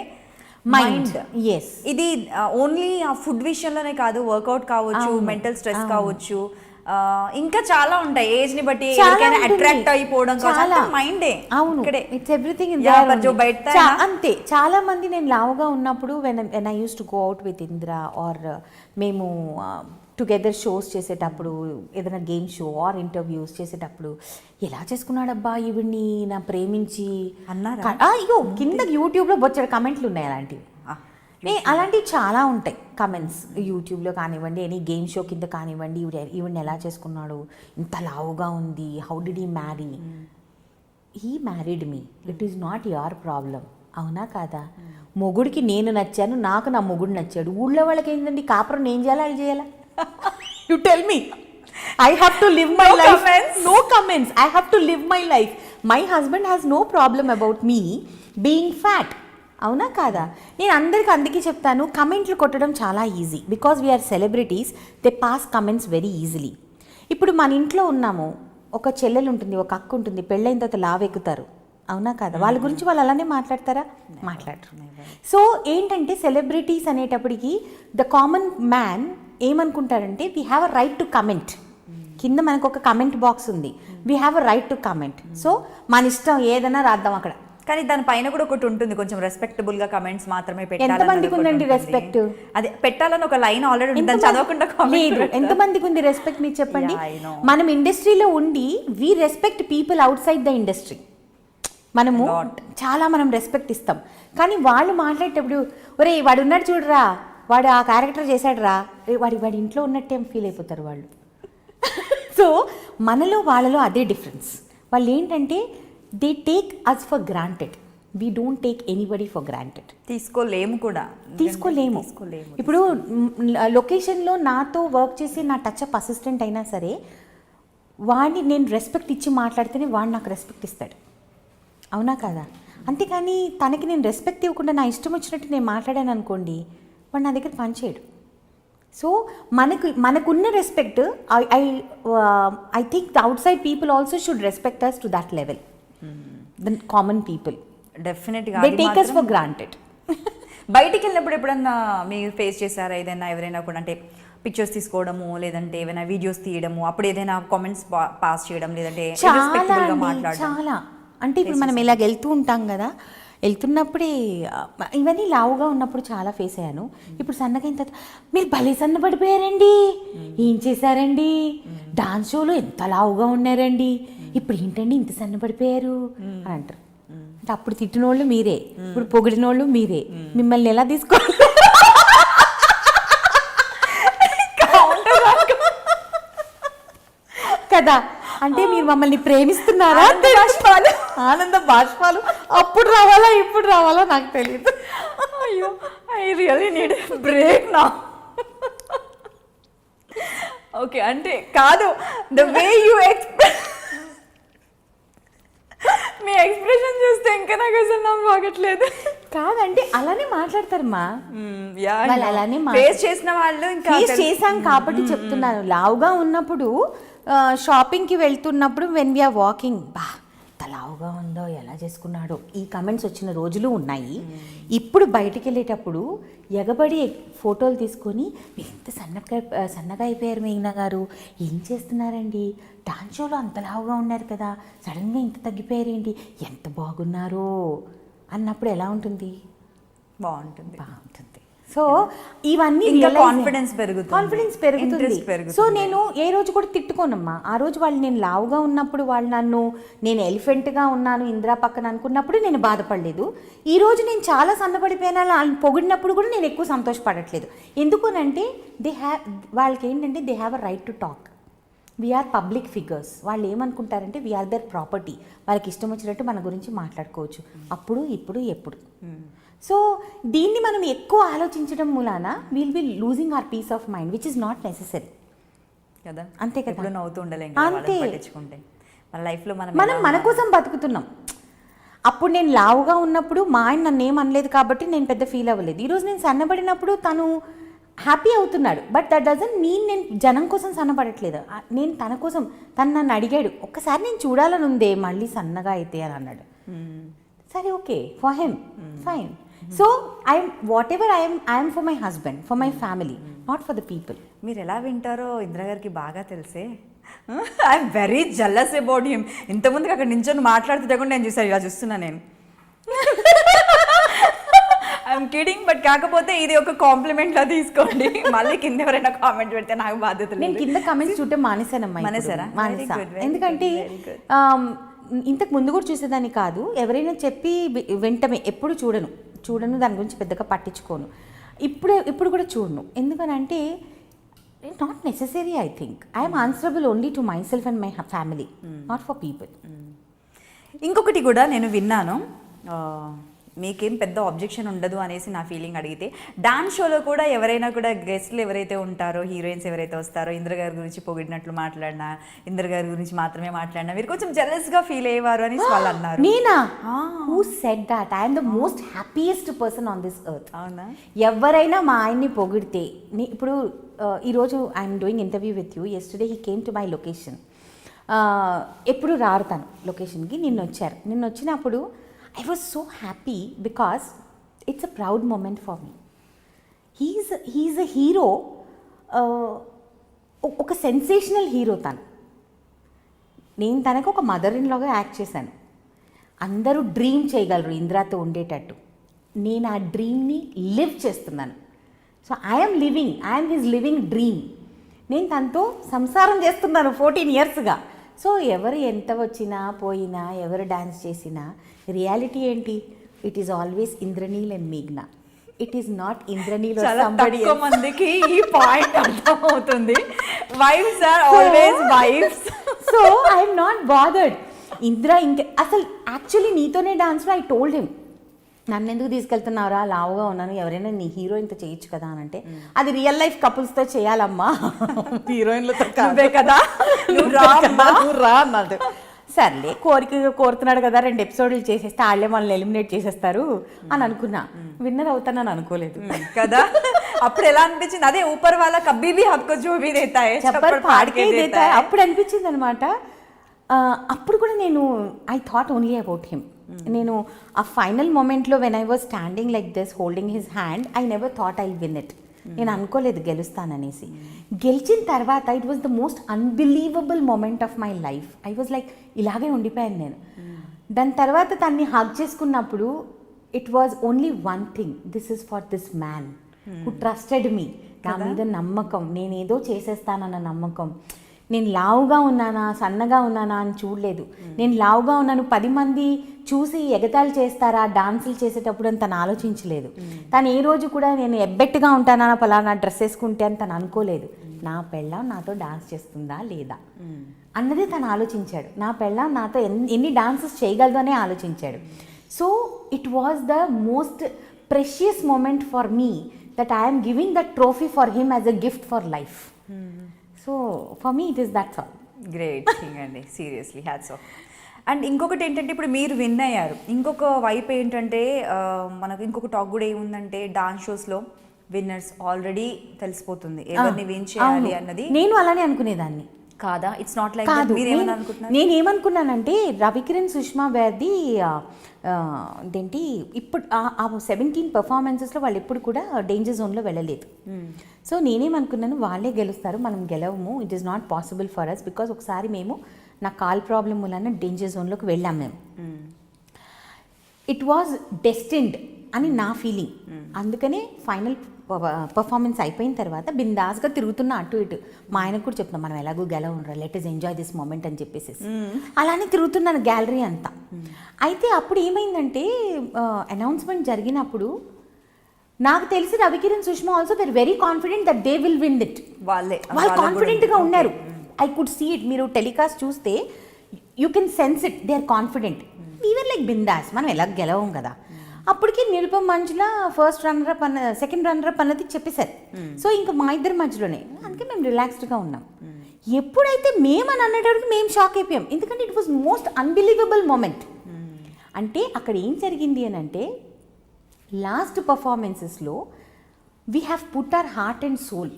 మైండ్. ఎస్, ఇది ఓన్లీ ఆ ఫుడ్ విషయంలోనే కాదు, వర్కౌట్ కావచ్చు, మెంటల్ స్ట్రెస్ కావచ్చు, ఇంకా చాలా ఉంటాయి. ఏజ్ ని బట్టి అట్రాక్ట్ అయిపోవడం మైండే. అవును, ఇట్స్ ఎవ్రీథింగ్ ఇన్ దేర్. అంతే. చాలా మంది నేను లావుగా ఉన్నప్పుడు when I use to go out with Indra or మేము టుగెదర్ షోస్ చేసేటప్పుడు, ఏదైనా గేమ్ షో ఆర్ ఇంటర్వ్యూస్ చేసేటప్పుడు, ఎలా చేసుకున్నాడబ్బా ఈవిడ్ని నా ప్రేమించి అన్నారా? అయ్యో, కింద యూట్యూబ్లో బొచ్చడు కమెంట్లు ఉన్నాయి అలాంటివి. అలాంటివి చాలా ఉంటాయి కమెంట్స్ యూట్యూబ్లో కానివ్వండి, ఎనీ గేమ్ షో కింద కానివ్వండి. ఈవిడ్ని ఎలా చేసుకున్నాడు, ఇంత లావుగా ఉంది, how did he marry? He married me, it is not your problem. అవునా కాదా? మొగుడికి నేను నచ్చాను, నాకు నా మొగుడు నచ్చాడు. ఊళ్ళో వాళ్ళకి ఏంటండి, కాపురం నేను చేయాలా, అది చేయాలా? You tell me. I have to live my life. No comments. I have to live my life. My husband has no problem about me being fat. అవునా కాదా? నేను అందరికి అందుకే చెప్తాను, కమెంట్లు కొట్టడం చాలా easy. Because we're celebrities, they pass comments very easily. ఇప్పుడు మన ఇంట్లో ఉన్నాము, ఒక చెల్లెలు ఉంటుంది, ఒక అక్క ఉంటుంది, పెళ్ళైన తర్వాత లావెక్కుతారు, అవునా కదా? వాళ్ళ గురించి వాళ్ళు అలానే మాట్లాడతారా? మాట్లాడరు. సో ఏంటంటే సెలబ్రిటీస్ అనేటప్పటికి ద కామన్ మ్యాన్ ఏమనుకుంటారంటే we have a right to comment. కింద మనకు ఒక కమెంట్ బాక్స్ ఉంది, we have a right to comment. So మన ఇష్టం ఏదైనా రాద్దాం అక్కడ. కానీ దాని పైన కూడా ఒకటి ఉంటుంది, కొంచెం రెస్పెక్టబుల్ గా కమెంట్స్ మాత్రమే ఎంతమందికి ఉందండి రెస్పెక్ట్? అదే పెట్టాలని ఒక లైన్ ఆల్రెడీ ఉంది, దాన్ని చదవకుండా లేదు. ఎంతమందికి ఉంది రెస్పెక్ట్ మీరు చెప్పండి. మనం ఇండస్ట్రీలో ఉండి we respect people outside the industry. మనము చాలా మనం రెస్పెక్ట్ ఇస్తాం, కానీ వాళ్ళు మాట్లాడేటప్పుడు ఒరే వాడు ఉన్నాడు చూడరా, వాడు ఆ క్యారెక్టర్ చేశాడు రా, వాడి ఇంట్లో ఉన్నట్టే ఫీల్ అయిపోతారు వాళ్ళు. సో మనలో వాళ్ళలో అదే డిఫరెన్స్. వాళ్ళు ఏంటంటే they take us for granted, we don't take anybody for granted. తీసుకోలేము. ఇప్పుడు లొకేషన్లో నాతో వర్క్ చేసి నా టచ్ అప్ అసిస్టెంట్ అయినా సరే వాడిని నేను రెస్పెక్ట్ ఇచ్చి మాట్లాడితేనే వాడు నాకు రెస్పెక్ట్ ఇస్తాడు, అవునా కదా? అంతేకాని తనకి నేను రెస్పెక్ట్ ఇవ్వకుండా నా ఇష్టం వచ్చినట్టు నేను మాట్లాడాను అనుకోండి, వాడు నా దగ్గర పనిచేయడు. సో మనకున్న respect I think the outside people also should respect us to that level. The common people డెఫినెట్గా they take us for granted. బయటికి వెళ్ళినప్పుడు ఎప్పుడన్నా మీరు ఫేస్ చేశారా ఏదైనా, ఎవరైనా కూడా అంటే పిక్చర్స్ తీసుకోవడము, లేదంటే ఏమైనా వీడియోస్ తీయడము, అప్పుడు ఏదైనా కామెంట్స్ పాస్ చేయడం, లేదంటే చాలా అంటే ఇప్పుడు మనం ఇలాగ వెళ్తూ ఉంటాం కదా, వెళ్తున్నప్పుడే ఇవన్నీ లావుగా ఉన్నప్పుడు చాలా ఫేస్ అయ్యాను. ఇప్పుడు సన్నగా అయిన తర్వాత మీరు భలే సన్నపడిపోయారండి, ఏం చేశారండి, డాన్స్ షోలో ఎంత లావుగా ఉన్నారండి, ఇప్పుడు ఏంటండి ఇంత సన్నపడిపోయారు అని అంటారు. అంటే అప్పుడు తిట్టినోళ్ళు మీరే, ఇప్పుడు పొగిడినోళ్ళు మీరే, మిమ్మల్ని ఎలా తీసుకోవాలి కదా? అంటే మీరు మమ్మల్ని ప్రేమిస్తున్నారా? ఆనంద బాష్పాలు అప్పుడు రావాలా ఇప్పుడు రావాలా నాకు తెలియదు. అయ్యో, ఐ రియల్లీ నీడ్ బ్రేక్ నా. ఓకే, అంటే కాదు, the way you me expression చూస్తే ఇంకా నాకు అసలు నాకు బాగట్లేదు. కాదంటే అలానే మాట్లాడతారమ్మా, అలానే ఫేస్ చేసిన వాళ్ళు ఇంకా చేశాం కాబట్టి చెప్తున్నాను. లావుగా ఉన్నప్పుడు షాపింగ్కి వెళ్తున్నప్పుడు వెన్ వీఆర్ వాకింగ్, బా ఎంత లావుగా ఉందో, ఎలా చేసుకున్నాడో, ఈ కమెంట్స్ వచ్చిన రోజులు ఉన్నాయి. ఇప్పుడు బయటికి వెళ్ళేటప్పుడు ఎగబడి ఫోటోలు తీసుకొని మీరు ఎంత సన్నగా అయిపోయారు మీనా గారు, ఏం చేస్తున్నారండి, డాన్స్ షోలో అంత లావుగా ఉన్నారు కదా, సడన్గా ఇంత తగ్గిపోయారేంటి, ఎంత బాగున్నారో అన్నప్పుడు ఎలా ఉంటుంది? బాగుంటుంది. సో ఇవన్నీ కాన్ఫిడెన్స్ పెరుగుతుంది. సో నేను ఏ రోజు కూడా తిట్టుకోనమ్మా. ఆ రోజు వాళ్ళు నేను లావుగా ఉన్నప్పుడు వాళ్ళు నన్ను, నేను ఎలిఫెంట్గా ఉన్నాను ఇందిరా పక్కన అనుకున్నప్పుడు నేను బాధపడలేదు. ఈ రోజు నేను చాలా సన్నపడిపోయినా వాళ్ళని పొగిడినప్పుడు కూడా నేను ఎక్కువ సంతోషపడట్లేదు. ఎందుకునంటే వాళ్ళకి ఏంటంటే they have a right to talk. We're public figures. వాళ్ళు ఏమనుకుంటారంటే వీఆర్ దర్ ప్రాపర్టీ, వాళ్ళకి ఇష్టం వచ్చినట్టు మన గురించి మాట్లాడుకోవచ్చు అప్పుడు ఇప్పుడు ఎప్పుడు. సో దీన్ని మనం ఎక్కువ ఆలోచించడం మూలాన will be losing hour piece of mind, which is not necessary కదా. అంతే కదా, నవ్వుతూ ఉండలేం అంతే. మన లైఫ్లో మనం మన కోసం బతుకుతున్నాం. అప్పుడు నేను లావుగా ఉన్నప్పుడు మా ఆయన నన్ను ఏమనలేదు కాబట్టి నేను పెద్ద ఫీల్ అవ్వలేదు. ఈరోజు నేను సన్నబడినప్పుడు తను హ్యాపీ అవుతున్నాడు, బట్ దట్ డజంట్ మీన్ నేను జనం కోసం సన్నపడట్లేదు. నేను తన కోసం, తను నన్ను అడిగాడు ఒక్కసారి నేను చూడాలని ఉందే మళ్ళీ సన్నగా అయితే అని అన్నాడు. సరే, okay, for him fine. So I'm whatever I'm for my husband, for my family, not for the people. మీరు ఎలా వింటారో ఇందిరా గారికి బాగా తెలిసే. I'm very jealous about him. ఇంతకుముందుకు అక్కడ నించొని మాట్లాడుతుంటే కూడా నేను చూసాను, ఇలా చూస్తున్నా నేను. ఐఎమ్ కిడింగ్, బట్ కాకపోతే ఇది ఒక కాంప్లిమెంట్ లా తీసుకోండి. మళ్ళీ కింద ఎవరైనా కామెంట్ పెడితే నాకు బాధ్యత లేదు. నేను కింద కామెంట్స్ చూడటం మానేసానమ్మా. మానేసా, ఎందుకంటే ఇంతకు ముందు కూడా చూసేదాన్ని కాదు. ఎవరైనా చెప్పి వెంటనే ఎప్పుడు చూడను, దాని గురించి పెద్దగా పట్టించుకోను. ఇప్పుడు కూడా చూడను. ఎందుకనంటే not necessary. I think I'm answerable only to my self and my family, not for people. ఇంకొకటి కూడా నేను విన్నాను, మీకేం పెద్ద ఆబ్జెక్షన్ ఉండదు అనేసి నా ఫీలింగ్. అడిగితే డాన్స్ షోలో కూడా ఎవరైనా కూడా గెస్ట్లు ఎవరైతే ఉంటారో, హీరోయిన్స్ ఎవరైతే వస్తారో, ఇంద్ర గారి గురించి పొగిడినట్లు మాట్లాడినా, ఇంద్ర గారి గురించి మాత్రమే మాట్లాడినా మీరు కొంచెం జెలస్గా ఫీల్ అయ్యేవారు అని వాళ్ళు అన్నారు. నేనా? Who said that? I'm the most happiest person on this earth. అవునా? ఎవరైనా మా ఆయన్ని పొగిడితే, ఇప్పుడు ఈరోజు I'm doing interview with you. Yesterday he came to my location. ఎప్పుడు రారు తను లొకేషన్కి, నిన్న వచ్చారు. నిన్న వచ్చినప్పుడు I was so happy because it's a proud moment for me. He's a hero, ఒక సెన్సేషనల్ హీరో తను. నేను తనకు ఒక మదర్ ఇన్ లాగా యాక్ట్ చేశాను. అందరూ డ్రీమ్ చేయగలరు ఇంద్రాతో ఉండేటట్టు, నేను ఆ డ్రీమ్ని లివ్ చేస్తున్నాను. So I'm his living dream. నేను తనతో సంసారం చేస్తున్నాను 14 yearsగా. సో ఎవరు ఎంత వచ్చినా పోయినా, ఎవరు డ్యాన్స్ చేసినా రియాలిటీ ఏంటి? It is always Indraneel and మేఘ్నా. It is not Indraneel or somebody else. మందికి ఈ పాయింట్ అర్థం అవుతుంది. Wives are always wives. So I'm not bothered. Indra అసలు యాక్చువల్లీ నీతోనే డాన్స్లో ఐ టోల్డ్ హిమ్, నన్ను ఎందుకు తీసుకెళ్తున్నారా, లావుగా ఉన్నాను, ఎవరైనా నీ హీరోయిన్తో చేయొచ్చు కదా అని అంటే, అది రియల్ లైఫ్ కపుల్స్తో చేయాలమ్మా, హీరోయిన్లతో కాదే కదా, నువ్వు రా అన్నది. సర్లే, కోరుతున్నాడు కదా, 2 episodes చేసేస్తే వాళ్ళే మనల్ని ఎలిమినేట్ చేసేస్తారు అని అనుకున్నా. విన్నర్ అవుతానని అనుకోలేదు కదా. అప్పుడు ఎలా అనిపించింది? అదే ఊపర్ వాళ్ళ కబ్బీ భీ హమ్కో జో భీ దేతా హై చప్పర్ పాడ్కే దేతా హై అప్పుడు అనిపించింది అనమాట. అప్పుడు కూడా నేను I thought only about him. నేను ఆ ఫైనల్ మూమెంట్లో when I was standing like this holding his hand, I never thought I win it. నేను అనుకోలేదు గెలుస్తాననేసి. గెలిచిన తర్వాత it was the most unbelievable moment of my life. I was like ఇలాగే ఉండిపోయాను నేను. దాని తర్వాత తన్ని హగ్ చేసుకున్నప్పుడు it was only one thing, this is for this man who trusted me. నా మీద నమ్మకం, నేనేదో చేసేస్తానన్న నమ్మకం. నేను లావుగా ఉన్నానా సన్నగా ఉన్నానా అని చూడలేదు. నేను లావుగా ఉన్నాను 10 మంది చూసి ఎగతాళి చేస్తారా డాన్సులు చేసేటప్పుడు అని తను ఆలోచించలేదు. తను ఏ రోజు కూడా నేను ఎబ్బెట్టుగా ఉంటానా పలానా డ్రెస్ వేసుకుంటే అని తను అనుకోలేదు. నా పెళ్ళాం నాతో డాన్స్ చేస్తుందా లేదా అన్నది తను ఆలోచించాడు. నా పెళ్ళాం నాతో ఎన్ని డాన్సెస్ చేయగలదు అనే ఆలోచించాడు. So it was the most precious moment for me that I'm giving that trophy for him as a gift for life. So for me it is that's all. Great thing అండి, సీరియస్లీ హ్యాట్స్ ఆఫ్. అండ్ ఇంకొకటి ఏంటంటే, ఇప్పుడు మీరు విన్ అయ్యారు. ఇంకొక వైపు ఏంటంటే, మనకు ఇంకొక టాక్ కూడా ఏముందంటే, డాన్స్ షోస్లో విన్నర్స్ ఆల్రెడీ తెలిసిపోతుంది ఎవరిని విన్ చేయాలి అన్నది. నేను అలానే అనుకునేదాన్ని. కాదా? ఇట్స్ నాట్ లైక్ కాదు. మీరేమనుకుంటున్నారు? నేనేమనుకున్నానంటే, రవికిరణ్ సుష్మా వేర్ది ఇదేంటి ఇప్పుడు ఆ 17 పెర్ఫార్మెన్సెస్లో వాళ్ళు ఎప్పుడు కూడా డేంజర్ జోన్లో వెళ్ళలేదు. సో నేనేమనుకున్నాను, వాళ్ళే గెలుస్తారు, మనం గెలవము, it is not possible for us. Because ఒకసారి మేము నా కాల్ ప్రాబ్లం వలన డేంజర్ జోన్లోకి వెళ్ళాం మేము. ఇట్ వాజ్ డెస్టిన్డ్ అని నా ఫీలింగ్. అందుకనే ఫైనల్ పర్ఫార్మెన్స్ అయిపోయిన తర్వాత బిందాస్గా తిరుగుతున్నా అటు ఇటు. మా ఆయనకు కూడా చెప్తున్నాం, మనం ఎలాగో గెలవరా, let us enjoy this moment అని చెప్పేసి అలానే తిరుగుతున్నాను గ్యాలరీ అంతా. అయితే అప్పుడు ఏమైందంటే, అనౌన్స్మెంట్ జరిగినప్పుడు నాకు తెలిసి Ravikiran Sushma also there very confident that they will win it. వాళ్ళు కాన్ఫిడెంట్గా ఉన్నారు. I could see it. మీరు టెలికాస్ట్ చూస్తే you can sense it, they are confident. We're like bindaas, మనం ఎలా గెలవం కదా. అప్పటికి Nirupam Manjula first runner up second runner up అన్నది చెప్పేశారు. సో ఇంకా మా ఇద్దరి మధ్యలోనే, అందుకే మేము రిలాక్స్డ్గా ఉన్నాం. ఎప్పుడైతే మేము అని అనేటప్పుడు మేము షాక్ అయిపోయాం, ఎందుకంటే it was most unbelievable moment. అంటే అక్కడ ఏం జరిగింది అని అంటే, లాస్ట్ పర్ఫార్మెన్సెస్లో we have put our heart and soul.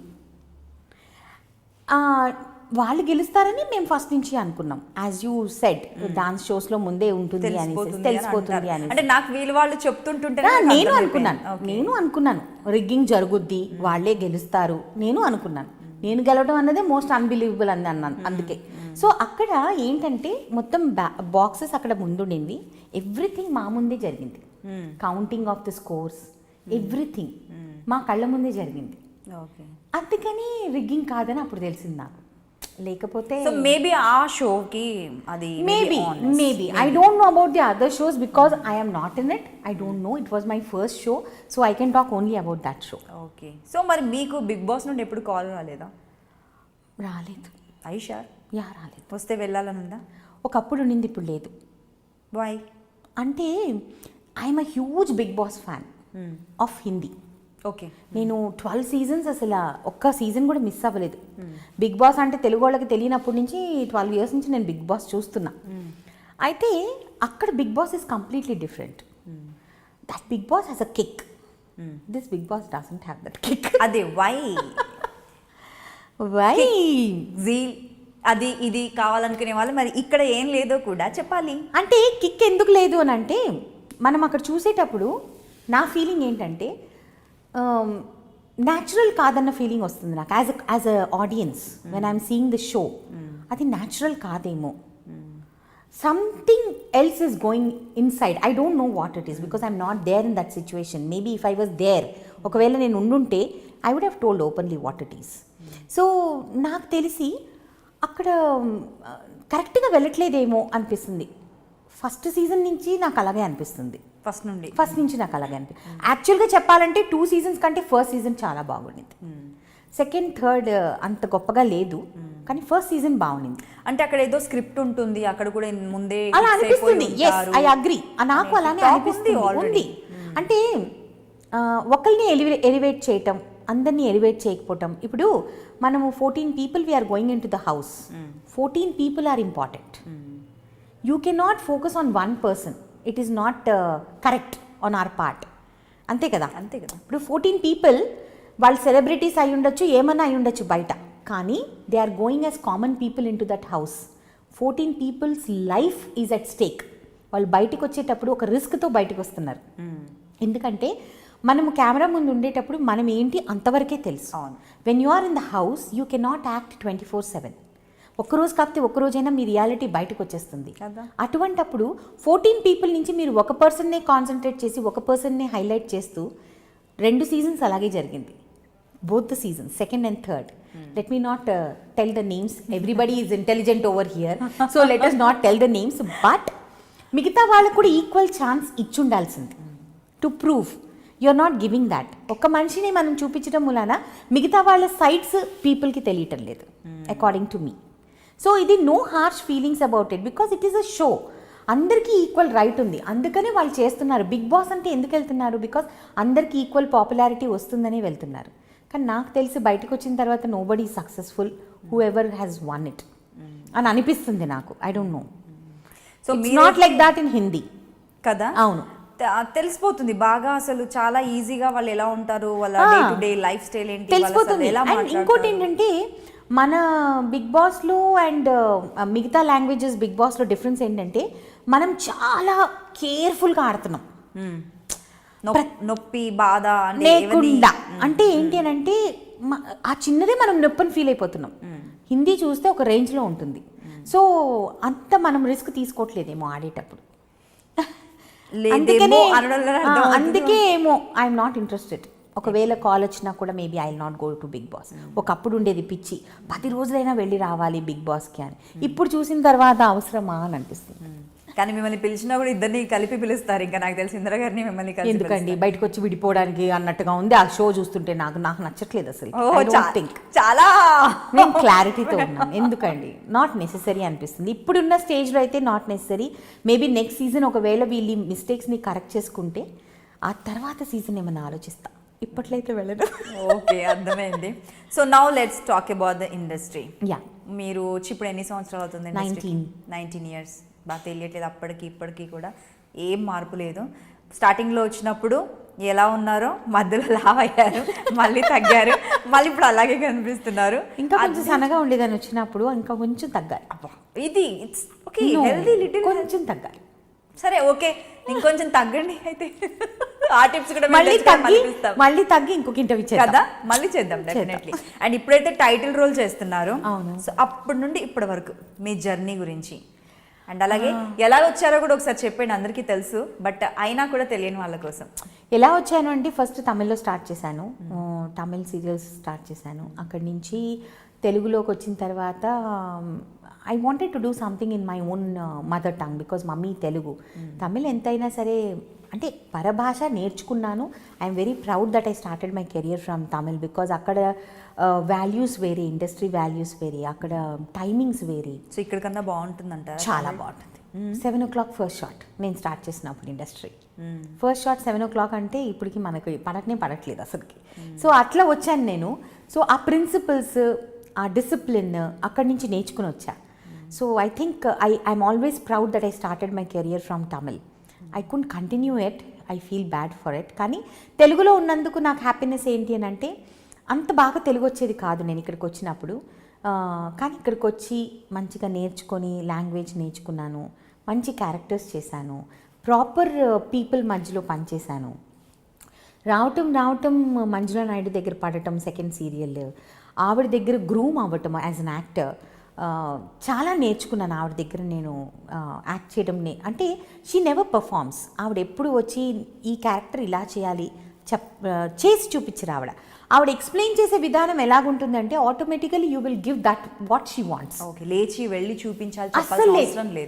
వాళ్ళు గెలుస్తారని మేము ఫస్ట్ నుంచి అనుకున్నాం. యాజ్ యూ సెడ్, డాన్స్ షోస్లో ముందే ఉంటుంది అని తెలిసిపోతుంది అని. అంటే నాకు వీళ్ళు వాళ్ళు చెప్తుంటుంటే నేను అనుకున్నాను రిగ్గింగ్ జరుగుద్ది, వాళ్ళే గెలుస్తారు నేను అనుకున్నాను. నేను గెలవడం అన్నదే మోస్ట్ అన్బిలీవబుల్ అని అన్నాను. అందుకే సో అక్కడ ఏంటంటే, మొత్తం బాక్సెస్ అక్కడ ముందుండింది, ఎవ్రీథింగ్ మా ముందే జరిగింది. Counting of the scores everything మా కళ్ళ ముందే జరిగింది. అందుకని రిగ్గింగ్ కాదని అప్పుడు తెలిసింది నాకు. లేకపోతే మేబీ ఆ షోకి అది maybe I don't know about the other shows because I am not in it. I don't know, it was my first show, so I can talk only about that show. Okay. So మరి మీకు బిగ్ బాస్ నుండి ఎప్పుడు కాల్ రాలేదా? రాలేదు. ఐషా రాలేదు. వస్తే వెళ్ళాలని ఉందా? ఒకప్పుడు ఉండింది, ఇప్పుడు లేదు. వై అంటే I'm a huge Bigg Boss fan of Hindi. Okay. నేను 12 seasons అసలు ఒక్క సీజన్ కూడా మిస్ అవ్వలేదు. బిగ్ బాస్ అంటే తెలుగు వాళ్ళకి తెలియనప్పటి నుంచి 12 years నుంచి నేను బిగ్ బాస్ చూస్తున్నా. అయితే అక్కడ Bigg Boss is completely different. That Bigg Boss has a kick. This Bigg Boss doesn't have that kick. అదే వై? వై జీల్ అది ఇది కావాలనుకునే వాళ్ళు మరి ఇక్కడ ఏం లేదో కూడా చెప్పాలి. అంటే కిక్ ఎందుకు లేదు అని అంటే మనం అక్కడ చూసేటప్పుడు నా ఫీలింగ్ ఏంటంటే న్యాచురల్ కాదన్న ఫీలింగ్ వస్తుంది నాకు as a audience when I'm seeing the show. అది న్యాచురల్ కాదేమో, something else is going inside. I don't know what it is because I'm not there in that situation. Maybe if I was there, ఒకవేళ నేను ఉండుంటే I would have told openly what it is. So నాకు తెలిసి అక్కడ కరెక్ట్గా వెళ్ళట్లేదేమో అనిపిస్తుంది. ఫస్ట్ సీజన్ నుంచి నాకు అలాగే అనిపిస్తుంది. ఫస్ట్ నుంచి నాకు అలాగే అనిపిస్తుంది. యాక్చువల్గా చెప్పాలంటే 2 సీజన్స్ కంటే ఫస్ట్ సీజన్ చాలా బాగుండింది. సెకండ్ థర్డ్ అంత గొప్పగా లేదు, కానీ ఫస్ట్ సీజన్ బాగుండింది. అంటే అక్కడ ఏదో స్క్రిప్ట్ ఉంటుంది, అక్కడ కూడా ముందే అలా అనిపిస్తుంది. Yes, I agree. నాకు అలానే అనిపిస్తుంది. అంటే ఒకరిని ఎలివేట్ చేయటం, అందరినీ ఎలివేట్ చేయకపోవటం. ఇప్పుడు మనము 14 people we're going in to the house. 14 people are important. You cannot focus on 1 person. It is not correct on our part. అంతే కదా. ఇప్పుడు 14 people వాళ్ళు సెలబ్రిటీస్ అయి ఉండొచ్చు, ఏమన్నా అయి ఉండొచ్చు బయట, కానీ they are going as common people in to that house. 14 people's life is at stake. వాళ్ళు బయటకు వచ్చేటప్పుడు ఒక రిస్క్తో బయటకు వస్తున్నారు. ఎందుకంటే మనము కెమెరా ముందు ఉండేటప్పుడు మనం ఏంటి అంతవరకే తెలుసు. When you are in the house you cannot act 24/7. ఒక్కరోజు కాకపోతే ఒక్కరోజైనా మీ రియాలిటీ బయటకు వచ్చేస్తుంది. అటువంటప్పుడు 14 people నుంచి మీరు ఒక పర్సన్నే కాన్సన్ట్రేట్ చేసి ఒక పర్సన్నే హైలైట్ చేస్తూ 2 seasons అలాగే జరిగింది. Both the seasons, second and third. Let me not tell the names. Everybody is intelligent over here, so let us not tell the names. But మిగతా వాళ్ళకు కూడా ఈక్వల్ ఛాన్స్ ఇచ్చుండాల్సింది to prove. You are not giving that. ఒక మనిషిని మనం చూపించడం మూలాన మిగతా వాళ్ళ సైడ్స్ పీపుల్కి తెలియటం లేదు, అకార్డింగ్ టు మీ. సో ఇది no harsh feelings about it, because it is a show. అందరికీ ఈక్వల్ రైట్ ఉంది, అందుకనే వాళ్ళు చేస్తున్నారు. బిగ్ బాస్ అంటే ఎందుకు వెళ్తున్నారు? బికాస్ అందరికీ ఈక్వల్ పాపులారిటీ వస్తుందనే వెళ్తున్నారు. కానీ నాకు తెలిసి బయటకు వచ్చిన తర్వాత nobody successful who ever has one it అని అనిపిస్తుంది నాకు. I don't no. So not like that in Hindi కదా. అవును, తెలిసిపోతుంది బాగా. అసలు చాలా ఈజీగా వాళ్ళు ఎలా ఉంటారు, వాళ్ళ day to day life style ఏంటి తెలిసిపోతుంది. అండ్ ఇంకోటి ఏంటంటే మన బిగ్ బాస్లో అండ్ మిగతా లాంగ్వేజెస్ బిగ్ బాస్లో డిఫరెన్స్ ఏంటంటే మనం చాలా కేర్ఫుల్గా ఆడుతున్నాం. నొప్పి బాధ లేకుండా. అంటే ఏంటి అని అంటే ఆ చిన్నదే మనం నొప్పిని ఫీల్ అయిపోతున్నాం. హిందీ చూస్తే ఒక రేంజ్లో ఉంటుంది. సో అంత మనం రిస్క్ తీసుకోవట్లేదేమో ఆడేటప్పుడు. అందుకే ఏమో ఐఎమ్ నాట్ ఇంట్రెస్టెడ్. ఒకవేళ కాల్ వచ్చినా కూడా maybe I will not go to Bigg Boss. ఒకప్పుడు ఉండేది పిచ్చి, 10 రోజులైనా వెళ్ళి రావాలి బిగ్ బాస్కి అని. ఇప్పుడు చూసిన తర్వాత అవసరమా అని అనిపిస్తుంది. కానీ మిమ్మల్ని పిలిచినా కూడా ఇద్దరిని కలిపి పిలుస్తారు. ఇంకా నాకు తెలిసి ఇందిరా గారిని మిమ్మల్ని కలిపి ఎందుకండి బయటకు వచ్చి విడిపోవడానికి అన్నట్టుగా ఉంది ఆ షో చూస్తుంటే. నాకు నచ్చట్లేదు అసలు. చాలా నేను క్లారిటీతో ఉన్నాను. ఎందుకండి నాట్ నెసెసరీ అనిపిస్తుంది. ఇప్పుడున్న స్టేజ్లో అయితే not necessary. Maybe next season ఒకవేళ వీళ్ళు మిస్టేక్స్ని కరెక్ట్ చేసుకుంటే ఆ తర్వాత సీజన్ ఏమైనా ఆలోచిస్తా. ఇప్పట్లయితే వెళ్ళదు. ఓకే, అర్థమైంది. So now let's talk about the industry. Yeah, మీరు వచ్చి ఇప్పుడు ఎన్ని సంవత్సరాలు అవుతుంది? 19 years. బాగా తెలియట్లేదు అప్పటికి ఇప్పటికీ కూడా ఏం మార్పు లేదు. స్టార్టింగ్లో వచ్చినప్పుడు ఎలా ఉన్నారో మధ్యలో లావ్ అయ్యారు, మళ్ళీ తగ్గారు, మళ్ళీ ఇప్పుడు అలాగే కనిపిస్తున్నారు. ఇంకా కొంచెం సన్నగా ఉండేదాన్ని వచ్చినప్పుడు, ఇంకా కొంచెం తగ్గారు. ఇది ఇట్స్ ఓకే, హెల్దీ లిటిల్ కొంచెం తగ్గారు. సరే ఓకే, ఇంకొంచెం తగ్గండి అయితే. ఆ టిప్స్ కూడా మళ్ళీ తగ్గి ఇంకొక ఇంటర్వ్యూ కదా, మళ్ళీ చేద్దాం డెఫినెట్లీ. అండ్ ఇప్పుడైతే టైటిల్ రోల్ చేస్తున్నారు. సో అప్పటి నుండి ఇప్పటి వరకు మీ జర్నీ గురించి అండ్ అలాగే ఎలా వచ్చారో కూడా ఒకసారి చెప్పండి. అందరికీ తెలుసు, బట్ అయినా కూడా తెలియని వాళ్ళ కోసం. ఎలా వచ్చాను అంటే ఫస్ట్ తమిళ్లో స్టార్ట్ చేశాను. తమిళ్ సీరియల్స్ స్టార్ట్ చేశాను. అక్కడి నుంచి తెలుగులోకి వచ్చిన తర్వాత I wanted to do something in my own mother tongue, because mummy Telugu. Tamil ఎంతైనా సరే అంటే పరభాష నేర్చుకున్నాను. I'm very proud that I started my career from Tamil, because అక్కడ వాల్యూస్ వేరే, ఇండస్ట్రీ వాల్యూస్ వేరే, అక్కడ టైమింగ్స్ వేరే. సో ఇక్కడ కన్నా బాగుంటుందంట? చాలా బాగుంటుంది. 7 o'clock ఫస్ట్ షాట్ నేను స్టార్ట్ చేసినప్పుడు ఇండస్ట్రీ. ఫస్ట్ షాట్ 7 o'clock అంటే ఇప్పటికి మనకి పడట్లేదు అసలుకి. సో అట్లా వచ్చాను నేను. సో ఆ ప్రిన్సిపల్స్, ఆ డిసిప్లిన్ అక్కడి నుంచి నేర్చుకుని వచ్చా. So I think I'm always proud that I started my career from Tamil. I could continue it, I feel bad for it. కానీ తెలుగులో ఉన్నందుకు నాకు హ్యాపీనెస్ ఏంటి అని అంటే అంత బాగా తెలుగు వచ్చేది కాదు నేను ఇక్కడికి వచ్చినప్పుడు. కానీ ఇక్కడికి వచ్చి మంచిగా నేర్చుకొని లాంగ్వేజ్ నేర్చుకున్నాను, మంచి క్యారెక్టర్స్ చేశాను, ప్రాపర్ పీపుల్ మధ్యలో పనిచేశాను. రావటం మంజులా నాయుడు దగ్గర పడటం సెకండ్ సీరియల్, ఆవిడ దగ్గర గ్రూమ్ అవ్వటం యాజ్ అన్ యాక్టర్, చాలా నేర్చుకున్నాను ఆవిడ దగ్గర నేను యాక్ట్ చేయడం. అంటే షీ నెవర్ పర్ఫార్మ్స్. ఆవిడ ఎప్పుడు వచ్చి ఈ క్యారెక్టర్ ఇలా చేయాలి చేసి చూపించరు ఆవిడ ఎక్స్ప్లెయిన్ చేసే విధానం ఎలాగుంటుందంటే automatically you will give that what she wants. Okay, లేచి వెళ్ళి చూపించాలి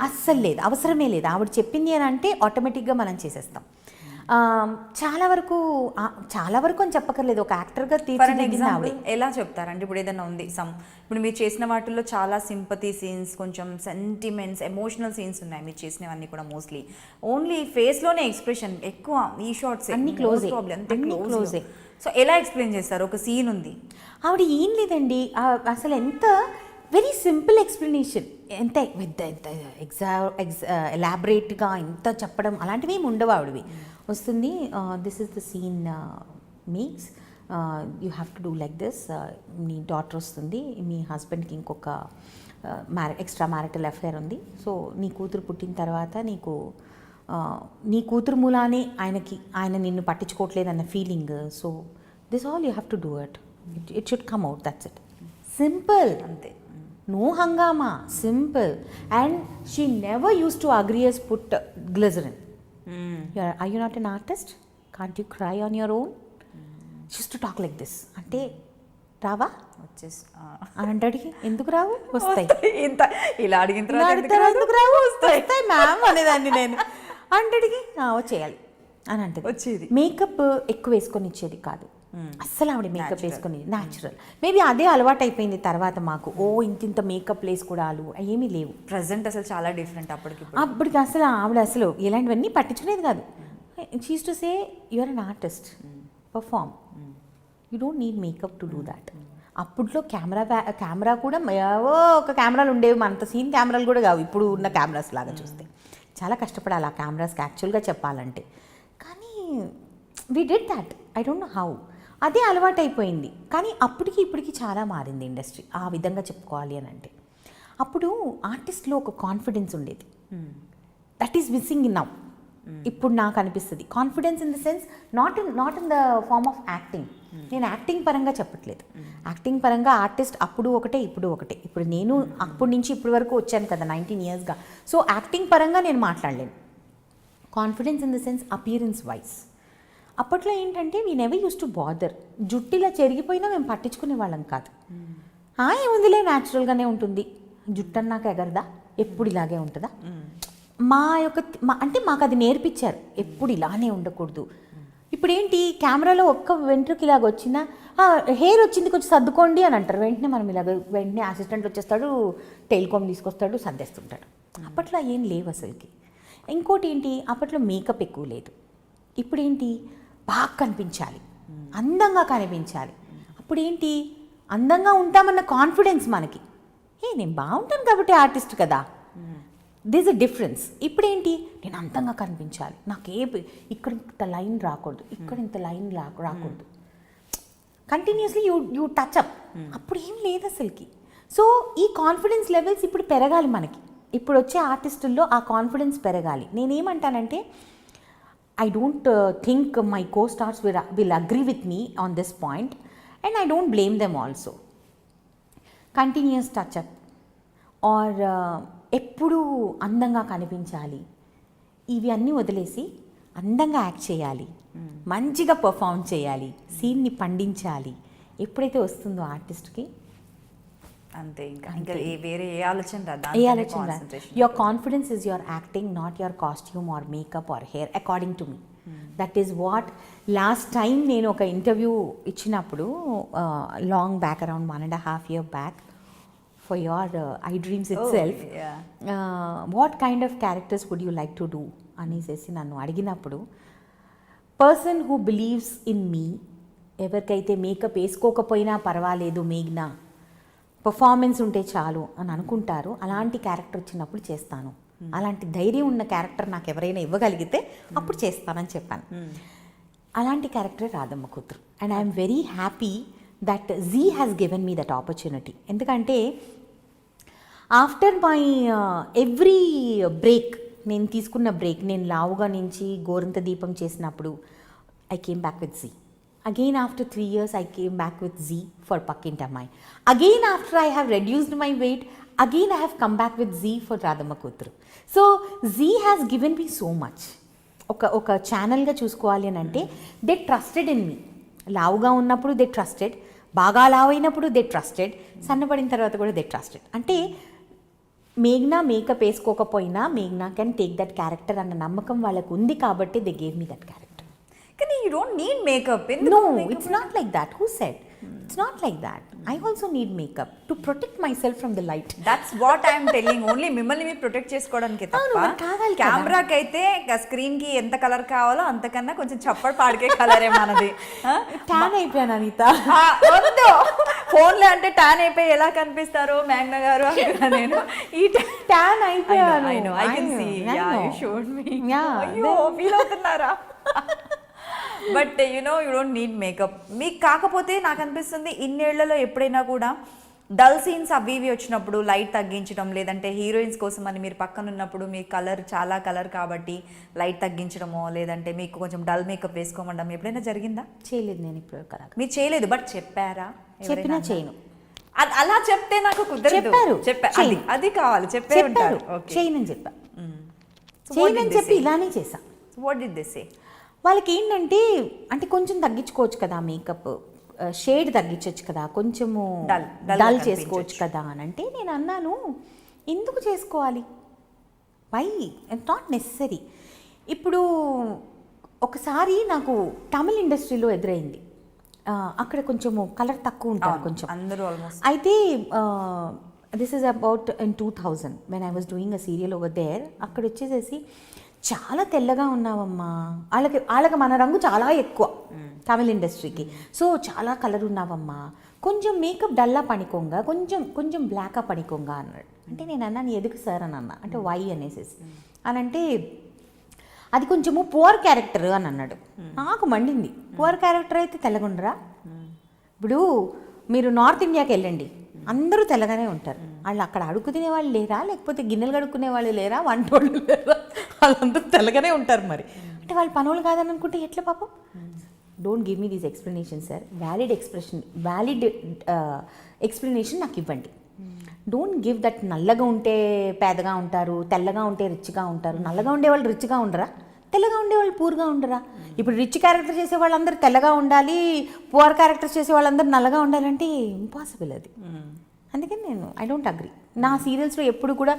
అస్సలు లేదు, అవసరమే లేదు. ఆవిడ చెప్పింది అని అంటే ఆటోమేటిక్గా మనం చేసేస్తాం. చాలా వరకు అని చెప్పక్కర్లేదు, ఒక యాక్టర్గా తీర్చిదిద్దింది ఆవిడ. ఎలా చెప్తారంటే ఇప్పుడు ఏదైనా ఉంది ఇప్పుడు మీరు చేసిన వాటిల్లో చాలా సింపతి సీన్స్, కొంచెం సెంటిమెంట్స్, ఎమోషనల్ సీన్స్ ఉన్నాయి మీరు చేసినవన్నీ కూడా. మోస్ట్లీ ఓన్లీ ఫేస్లోనే ఎక్స్ప్రెషన్ ఎక్కువ, ఈ షార్ట్స్ అన్ని క్లోజే. సో ఎలా ఎక్స్ప్లెయిన్ చేస్తారు? ఒక సీన్ ఉంది, ఆవిడ ఏం లేదండి అసలు, ఎంత వెరీ సింపుల్ ఎక్స్ప్లెనేషన్, ఎంత ఎలాబరేట్గా ఎంత చెప్పడం అలాంటివి ఏమి ఉండవు ఆవిడవి. వస్తుంది, దిస్ ఇస్ ద సీన్ మీక్స్, you have to do like this. మీ డాటర్ వస్తుంది, మీ హస్బెండ్కి ఇంకొక ఎక్స్ట్రా మ్యారిటల్ అఫేర్ ఉంది. సో నీ కూతురు పుట్టిన తర్వాత నీ కూతురు మూలానే ఆయన నిన్ను పట్టించుకోవట్లేదన్న feeling. So this all you have to do it should come out, that's it. Simple, అంతే. No hangama, simple. And she never used to agree as put glycerin. Are you not an artist? Can't you cry on your own? She used to talk like this. Ante రావా వచ్చేసి అని అంటాడికి, ఎందుకు రావు, వస్తాయి. ఇంత ఇలా అడిగిన తర్వాత ఎందుకు రావు, వస్తాయి మ్యామ్ అనేదాన్ని నేను. అంటాడికి చేయాలి అని అంటే వచ్చేది. మేకప్ ఎక్కువ వేసుకొని ఇచ్చేది కాదు అస్సలు, ఆవిడ మేకప్ వేసుకొని న్యాచురల్. మేబీ అదే అలవాటు అయిపోయింది తర్వాత మాకు. ఇంత మేకప్ వేసుకోవడాలు ఏమీ లేవు. ప్రజెంట్ అసలు చాలా డిఫరెంట్. అప్పటికి అసలు ఆవిడ అసలు ఇలాంటివన్నీ పట్టించుకునేది కాదు. She used to say you are an artist, perform, you don't need makeup to do that. అప్పట్లో కెమెరా కూడా ఒక కెమెరాలు ఉండేవి, అంత సీన్ కెమెరాలు కూడా కావు ఇప్పుడు ఉన్న కెమెరాస్ లాగా. చూస్తే చాలా కష్టపడాలి ఆ కెమెరాస్కి యాక్చువల్గా చెప్పాలంటే. కానీ we did that, I don't know how. అదే అలవాటు అయిపోయింది. కానీ అప్పటికి ఇప్పటికి చాలా మారింది ఇండస్ట్రీ ఆ విధంగా చెప్పుకోవాలి అని అంటే. అప్పుడు ఆర్టిస్ట్లో ఒక కాన్ఫిడెన్స్ ఉండేది, that is missing in now. ఇప్పుడు నాకు అనిపిస్తుంది confidence in the sense not in the form of acting. నేను యాక్టింగ్ పరంగా చెప్పట్లేదు, యాక్టింగ్ పరంగా ఆర్టిస్ట్ అప్పుడు ఒకటే ఇప్పుడు ఒకటే. ఇప్పుడు నేను అప్పటి నుంచి ఇప్పటి వరకు వచ్చాను కదా 19 yearsగా. సో యాక్టింగ్ పరంగా నేను మాట్లాడలేను. Confidence in the sense appearance wise అప్పట్లో ఏంటంటే we never use to bother. జుట్టిలా చెరిగిపోయినా మేము పట్టించుకునే వాళ్ళం కాదు. ఏముందిలే న్యాచురల్గానే ఉంటుంది, జుట్టు అన్నాక ఎగరదా, ఎప్పుడు ఇలాగే ఉంటుందా. అంటే మాకు అది నేర్పించారు, ఎప్పుడు ఇలానే ఉండకూడదు. ఇప్పుడు ఏంటి కెమెరాలో ఒక్క వెంట్రుకి ఇలాగ వచ్చినా హెయిర్ వచ్చింది కొంచెం సర్దుకోండి అని అంటారు. వెంటనే అసిస్టెంట్ వచ్చేస్తాడు, టెలికామ్ తీసుకొస్తాడు, సర్దేస్తుంటాడు. అప్పట్లో ఏం లేవు అసలుకి. ఇంకోటి ఏంటి, అప్పట్లో మేకప్ ఎక్కువ లేదు. ఇప్పుడు ఏంటి, బాగా కనిపించాలి, అందంగా కనిపించాలి. అప్పుడు ఏంటి, అందంగా ఉంటామన్న కాన్ఫిడెన్స్ మనకి. నేను బాగుంటాను కాబట్టి ఆర్టిస్ట్ కదా, దిస్ ఎ డిఫరెన్స్. ఇప్పుడేంటి, నేను అందంగా కనిపించాలి, ఇక్కడ ఇంత లైన్ రాకూడదు, ఇక్కడ ఇంత లైన్ రాకూడదు, కంటిన్యూస్లీ యూ టచ్ అప్. అప్పుడు ఏం లేదు అసలుకి. సో ఈ కాన్ఫిడెన్స్ లెవెల్స్ ఇప్పుడు పెరగాలి మనకి. ఇప్పుడు వచ్చే ఆర్టిస్టుల్లో ఆ కాన్ఫిడెన్స్ పెరగాలి. నేనేమంటానంటే, I don't think my co-stars will agree with me on this point, and I don't blame them also. Continuous touch-up or ఎప్పుడు అందంగా కనిపించాలి, ఇవి అన్నీ వదిలేసి అందంగా యాక్ట్ చేయాలి, మంచిగా పర్ఫామ్ చేయాలి, సీన్ని పండించాలి. ఎప్పుడైతే వస్తుందో ఆర్టిస్ట్కి అంతే, ఇంకా వేరే ఏ ఆలోచన రాదు. Your confidence is your acting, not your costume or makeup or hair, according to me. That is what last time నేను ఒక ఇంటర్వ్యూ ఇచ్చినప్పుడు long back, around 1.5 years back, for your I dreams itself, what kind of characters would you like to do అనేసి నన్ను అడిగినప్పుడు, person who believes in me, ఎవరికైతే మేకప్ వేసుకోకపోయినా పర్వాలేదు, మేఘ్నా పర్ఫార్మెన్స్ ఉంటే చాలు అని అనుకుంటారు, అలాంటి క్యారెక్టర్ వచ్చినప్పుడు చేస్తాను. అలాంటి ధైర్యం ఉన్న క్యారెక్టర్ నాకు ఎవరైనా ఇవ్వగలిగితే అప్పుడు చేస్తానని చెప్పాను. అలాంటి క్యారెక్టరే రాధమ్మ కూతురు. And I'm very happy that Zee has given me that opportunity. ఎందుకంటే ఆఫ్టర్ మై ఎవ్రీ బ్రేక్, నేను తీసుకున్న బ్రేక్, నేను లావుగా నుంచి గోరంత దీపం చేసినప్పుడు I came back with Zee. Again after 3 years I came back with Z for Pakkintamai. Again after I have reduced my weight, again I have come back with Z for Radhamakutru. So Z has given me so much. ఒక ఛానల్గా చూసుకోవాలి అని అంటే దే ట్రస్టెడ్ ఇన్ మీ. లావుగా ఉన్నప్పుడు దే ట్రస్టెడ్, బాగా లావు అయినప్పుడు దే ట్రస్టెడ్, సన్నపడిన తర్వాత కూడా దే ట్రస్టెడ్. అంటే మేఘ్నా మేకప్ వేసుకోకపోయినా మేఘ్నా కెన్ టేక్ దట్ క్యారెక్టర్ అన్న నమ్మకం వాళ్ళకు ఉంది కాబట్టి they gave me that character. కానీ you don't need makeup. No, it's not like that. Who said? It's not like that. I also need makeup to protect myself from the light. That's what I'm telling. Only మిమ్మల్ని మీరు ప్రొటెక్ట్ చేసుకోవడానికి అవును, తప్ప మరి కావాలి కదా. కెమెరాకి అయితే స్క్రీన్ కి ఎంత కలర్ కావాలో అంతకన్నా కొంచెం చప్పటి పాడికే కలరే మనది. Tan అయిపోయాను అనిత. వద్దు, ఫోన్లో అంటే టాన్ అయిపోయి ఎలా కనిపిస్తారు మేఘ్నా గారు అనుకున్నా నేను. ఈ Tan అయిపోయాను. I can see. Ya, you showed me. Yeah, అయ్యో, ఫీల్ అవుతున్నారా? But you don't need makeup. మీకు కాకపోతే నాకు అనిపిస్తుంది ఇన్నేళ్లలో ఎప్పుడైనా కూడా డల్ సీన్స్ అవి ఇవి వచ్చినప్పుడు లైట్ తగ్గించడం, లేదంటే హీరోయిన్స్ కోసం అని మీరు పక్కన ఉన్నప్పుడు మీ కలర్ చాలా కలర్ కాబట్టి లైట్ తగ్గించడమో, లేదంటే మీకు కొంచెం డల్ మేకప్ వేసుకోమండం ఎప్పుడైనా జరిగిందా? చేయలేదు నేను ఇప్పుడు కలర్. మీరు చేయలేదు, బట్ చెప్పారా? చెప్పినా చేయను. అలా చెప్తే నాకు కుదరదు. చెప్పారు, అది కావాలి, చెప్పారు. చేయనని చెప్పా, చేయనని చెప్పి ఇలానే చేసా. What did they say? వాళ్ళకి ఏంటంటే, అంటే కొంచెం తగ్గించుకోవచ్చు కదా మేకప్, షేడ్ తగ్గించవచ్చు కదా, కొంచెము డల్ చేసుకోవచ్చు కదా అని అంటే నేను అన్నాను, ఎందుకు చేసుకోవాలి? వై? It's not necessary. ఇప్పుడు ఒకసారి నాకు తమిళ్ ఇండస్ట్రీలో ఎదురైంది. అక్కడ కొంచెము కలర్ తక్కువ ఉంటారు కొంచెం అందరూ ఆల్మోస్ట్. అయితే this is about in 2000 when I was doing a serial over there. అక్కడ వచ్చేసేసి చాలా తెల్లగా ఉన్నావమ్మా, వాళ్ళకి మన రంగు చాలా ఎక్కువ తమిళ్ ఇండస్ట్రీకి, సో చాలా కలర్ ఉన్నావమ్మా, కొంచెం మేకప్ డల్లా పనికోంగా, కొంచెం బ్లాకా పనికోంగా అన్నాడు. అంటే నేను అన్నాను ఎదుకు సార్ అని అన్నా. అంటే వై అనేసేసి అని అంటే అది కొంచెము పువర్ క్యారెక్టర్ అని అన్నాడు. నాకు మండింది. పువర్ క్యారెక్టర్ అయితే తెల్లగుండరా? ఇప్పుడు మీరు నార్త్ ఇండియాకి వెళ్ళండి, అందరూ తెల్లగానే ఉంటారు. వాళ్ళు అక్కడ అడుగు తినే వాళ్ళు లేరా, లేకపోతే గిన్నెలు కడుక్కునే వాళ్ళు లేరా, వంటోళ్ళు లేరా, వాళ్ళందరూ తెల్లగానే ఉంటారు. మరి అంటే వాళ్ళు పనులు కాదని అనుకుంటే ఎట్లా పాపం? Don't give me these explanation sir. Valid explanation నాకు ఇవ్వండి. డోంట్ గివ్ దట్ నల్లగా ఉంటే పేదగా ఉంటారు, తెల్లగా ఉంటే రిచ్గా ఉంటారు. నల్లగా ఉండేవాళ్ళు రిచ్గా ఉండరా, తెల్లగా ఉండేవాళ్ళు పూర్గా ఉండరా? ఇప్పుడు రిచ్ క్యారెక్టర్ చేసే వాళ్ళందరూ తెల్లగా ఉండాలి, పువర్ క్యారెక్టర్ చేసే వాళ్ళందరూ నల్లగా ఉండాలంటే ఇంపాసిబుల్ అది. అందుకని నేను ఐ డోంట్ అగ్రీ. నా సీరియల్స్లో ఎప్పుడు కూడా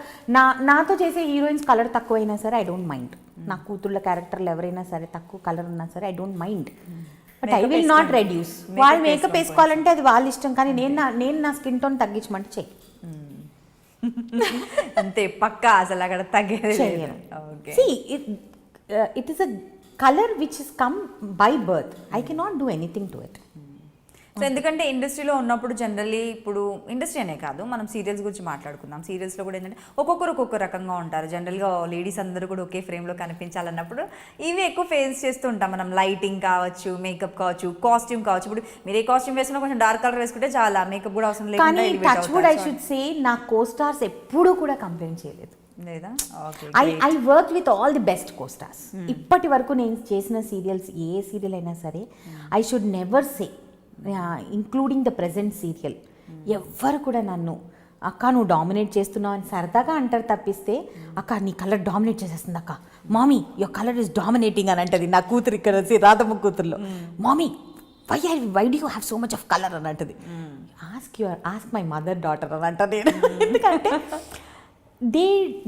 నాతో చేసే హీరోయిన్స్ కలర్ తక్కువైనా సరే ఐ డోంట్ మైండ్. నా కూతుళ్ళ క్యారెక్టర్లు ఎవరైనా సరే తక్కువ కలర్ ఉన్నా సరే I don't mind, but I will not reduce. వాళ్ళు మేకప్ వేసుకోవాలంటే అది వాళ్ళ ఇష్టం, కానీ నేను నా స్కిన్ టోన్ తగ్గించమంటే చెయ్యి. అంతే, పక్కా అసలు అక్కడ తగ్గేది. See, it is a color which has come by birth. I cannot do anything to it. So ఎందుకంటే ఇండస్ట్రీలో ఉన్నప్పుడు జనరల్లీ, ఇప్పుడు ఇండస్ట్రీ అనే కాదు, మనం సీరియల్స్ గురించి మాట్లాడుకుందాం. సీరియల్స్లో కూడా ఏంటంటే ఒక్కొక్కరు ఒక్కొక్క రకంగా ఉంటారు. జనరల్గా లేడీస్ అందరూ కూడా ఒకే ఫ్రేమ్లో కనిపించాలన్నప్పుడు ఇవి ఎక్కువ ఫేస్ చేస్తూ ఉంటాం మనం. లైటింగ్ కావచ్చు, మేకప్ కావచ్చు, కాస్ట్యూమ్ కావచ్చు. ఇప్పుడు మీరు ఏ కాస్ట్యూమ్ వేసినా కొంచెం డార్క్ కలర్ వేసుకుంటే చాలా, మేకప్ కూడా అవసరం లేదు. కానీ touch wood I should say, నా కో-స్టార్స్ ఎప్పుడూ కూడా కంప్లైంట్ చేయలేదు. I work with all the best costars. ఇప్పటి వరకు నేను చేసిన సీరియల్స్, ఏ సీరియల్ అయినా సరే I should never say, including the present serial, ఎవ్వరు కూడా నన్ను అక్క నువ్వు డామినేట్ చేస్తున్నావు అని సరదాగా అంటారు తప్పిస్తే, అక్క నీ కలర్ డామినేట్ చేసేస్తుంది అక్క, mommy your colour is dominating అని అంటది. నా కూతురు ఇక్కడ రాధమ్మ కూతురులో, mommy why do you have so much of colour అని అంటది. ఆస్క్ మై మదర్ డాటర్ అని అంట నేను. ఎందుకంటే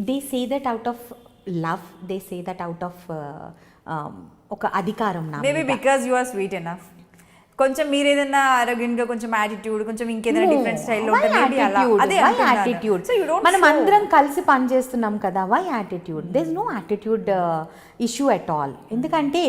they say that out of love, they say that out of ఒక అధికారం. నా maybe because you are sweet enough. కొంచెం మీరు ఏదైనా అరోగెంట్గా, కొంచెం యాటిట్యూడ్, కొంచెం ఇంకేదైనా డిఫరెంట్ స్టైల్లో ఉంటుంది. అదే యాటిట్యూడ్. మనం అందరం కలిసి పని చేస్తున్నాం కదా, why attitude? There is no attitude issue at all. ఎందుకంటే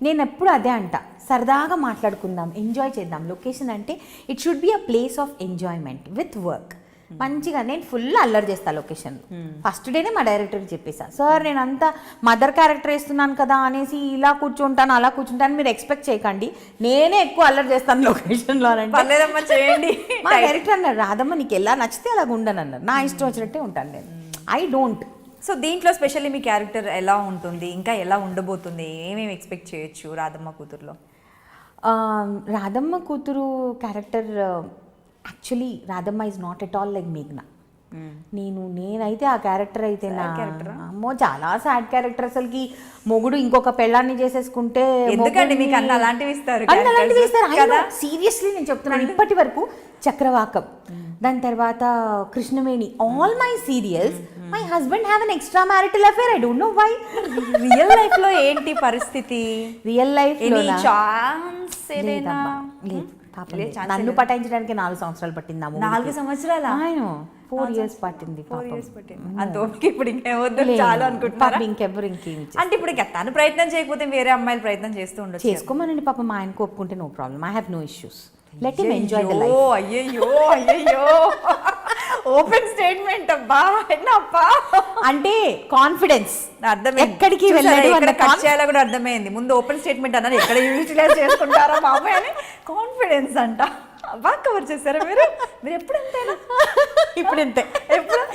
నేను ఎప్పుడు అదే అంట, సరదాగా మాట్లాడుకుందాం, ఎంజాయ్ చేద్దాం. లొకేషన్ అంటే it should be a place of enjoyment with work. మంచిగా నేను ఫుల్ అల్లరి చేస్తాను లొకేషన్. ఫస్ట్ డేనే మా డైరెక్టర్కి చెప్పేసా, సార్ నేను అంతా మదర్ క్యారెక్టర్ వేస్తున్నాను కదా అనేసి ఇలా కూర్చుంటాను అలా కూర్చుంటాను మీరు ఎక్స్పెక్ట్ చేయకండి, నేనే ఎక్కువ అల్లరి చేస్తాను లొకేషన్లో అని అంటే పర్లేదమ్మా చేయండి. మా డైరెక్టర్ అన్నారు, రాదమ్మ నీకు ఎలా నచ్చితే అలా ఉండను అన్నారు. నా ఇష్టం వచ్చినట్టే ఉంటాను నేను, ఐ డోంట్. సో దీంట్లో స్పెషల్లీ మీ క్యారెక్టర్ ఎలా ఉంటుంది, ఇంకా ఎలా ఉండబోతుంది, ఏమేమి ఎక్స్పెక్ట్ చేయొచ్చు రాధమ్మ కూతురులో? Radhamma Kuthuru character actually Radhamma is not at all like మేఘ్నా. నేనైతే ఆ క్యారెక్టర్ అయితే అమ్మో చాలా సాడ్ క్యారెక్టర్. అసలుకి మొగుడు ఇంకొక పెళ్ళాన్ని చేసేసుకుంటే ఎందుకండి మీకు అన్న అలాంటివి ఇస్తారు సీరియస్లీ నేను చెప్తున్నాను. ఇప్పటి వరకు చక్రవాకం, దాని తర్వాత Krishnaveni, all my serials my husband have an extra marital affair. I don't know why. Real life లో ఏంటి పరిస్థితి? రియల్ లైఫ్ లో లేదు. నన్ను పటాయించడానికి 4 సంవత్సరాలు పట్టింది. 4 సంవత్సరాల? 4 years పట్టింది. ఇప్పుడు ఇంకేమొద్దు చాలు అనుకుంటున్నారా? ఇంకెవ్వరు ఇంకేం అంటే ఇప్పుడు తను ప్రయత్నం చేయకపోతే వేరే అమ్మాయిలు ప్రయత్నం చేస్తూ ఉండొచ్చు. చేసుకోమనండి పాప, మా ఆయనకు ఒప్పుకుంటే no problem, I have no issues. Let him enjoy the life. అయ్యయ్యో అయ్యయ్యో ఓపెన్ స్టేట్మెంట్ అబ్బా. అంటే కాన్ఫిడెన్స్ అర్థమైంది, ఎక్కడికి వెళ్ళాడు అన్న కట్ చేయాలో కూడా అర్థమైంది. ముందు ఓపెన్ స్టేట్మెంట్ అన్నారు, ఎక్కడ యూటిలైజ్ చేసుకుంటారో బాబాయ్ అని. కాన్ఫిడెన్స్ అంట, బాగా కవర్ చేశారా మీరు? ఎప్పుడు అంతేనా? ఇప్పుడు ఇంతే.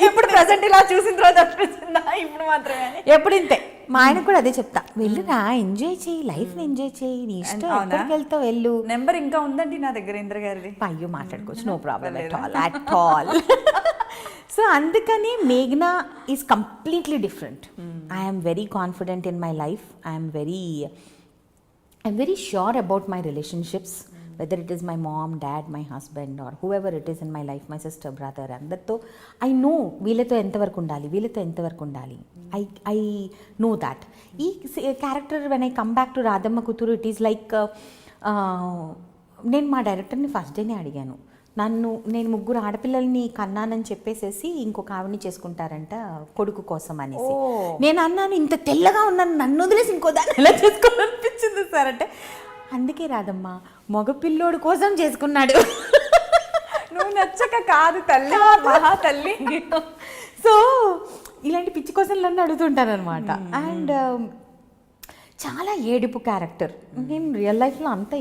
ఇప్పుడు ప్రెసెంట్ ఇలా చూసిన తర్వాత అనిపిస్తుందా? ఇప్పుడు మాత్రమే ఎప్పుడు ఇంతే. మా ఆయన కూడా అదే చెప్తా, వెళ్ళురా ఎంజాయ్ చేయి, లైఫ్ ని ఎంజాయ్ చేయి, నీ ఇష్టం ఎక్కడికి వెళ్తావు వెళ్ళు. నెంబర్ ఇంకా ఉందండి నా దగ్గర ఇంద్ర గారిది. అయ్యో మాట్లాడుకోవచ్చు, no problem at all. So అందుకని మేఘ్నా is completely different. I'm very confident in my life. I'm very sure about my relationships, whether it is my mom, dad, my husband or whoever it is in my life, my sister, brother, అందరితో ఐ నో వీళ్ళతో ఎంతవరకు ఉండాలి, వీళ్ళతో ఎంతవరకు ఉండాలి. I know that. ఈ character when I come back to Radhamma Kuthuru, it is like నేను మా డైరెక్టర్ని ఫస్ట్ డేనే అడిగాను, నేను 3 ఆడపిల్లల్ని కన్నానని చెప్పేసేసి ఇంకొక ఆవిడని చేసుకుంటారంట కొడుకు కోసం అనేసి. నేను అన్నాను, ఇంత తెల్లగా ఉన్నాను, నన్ను వదిలేసి ఇంకో దాన్ని ఎలా చేసుకోవాలనిపించింది సార్ అంటే, అందుకే రాదమ్మా మగపిల్లోడు కోసం చేసుకున్నాడు, నువ్వు నచ్చక కాదు తల్లి, మహా తల్లి. సో ఇలాంటి పిచ్చి కోసం నన్ను అడుగుతుంటాను అనమాట. అండ్ చాలా ఏడుపు క్యారెక్టర్. నేను రియల్ లైఫ్లో అంత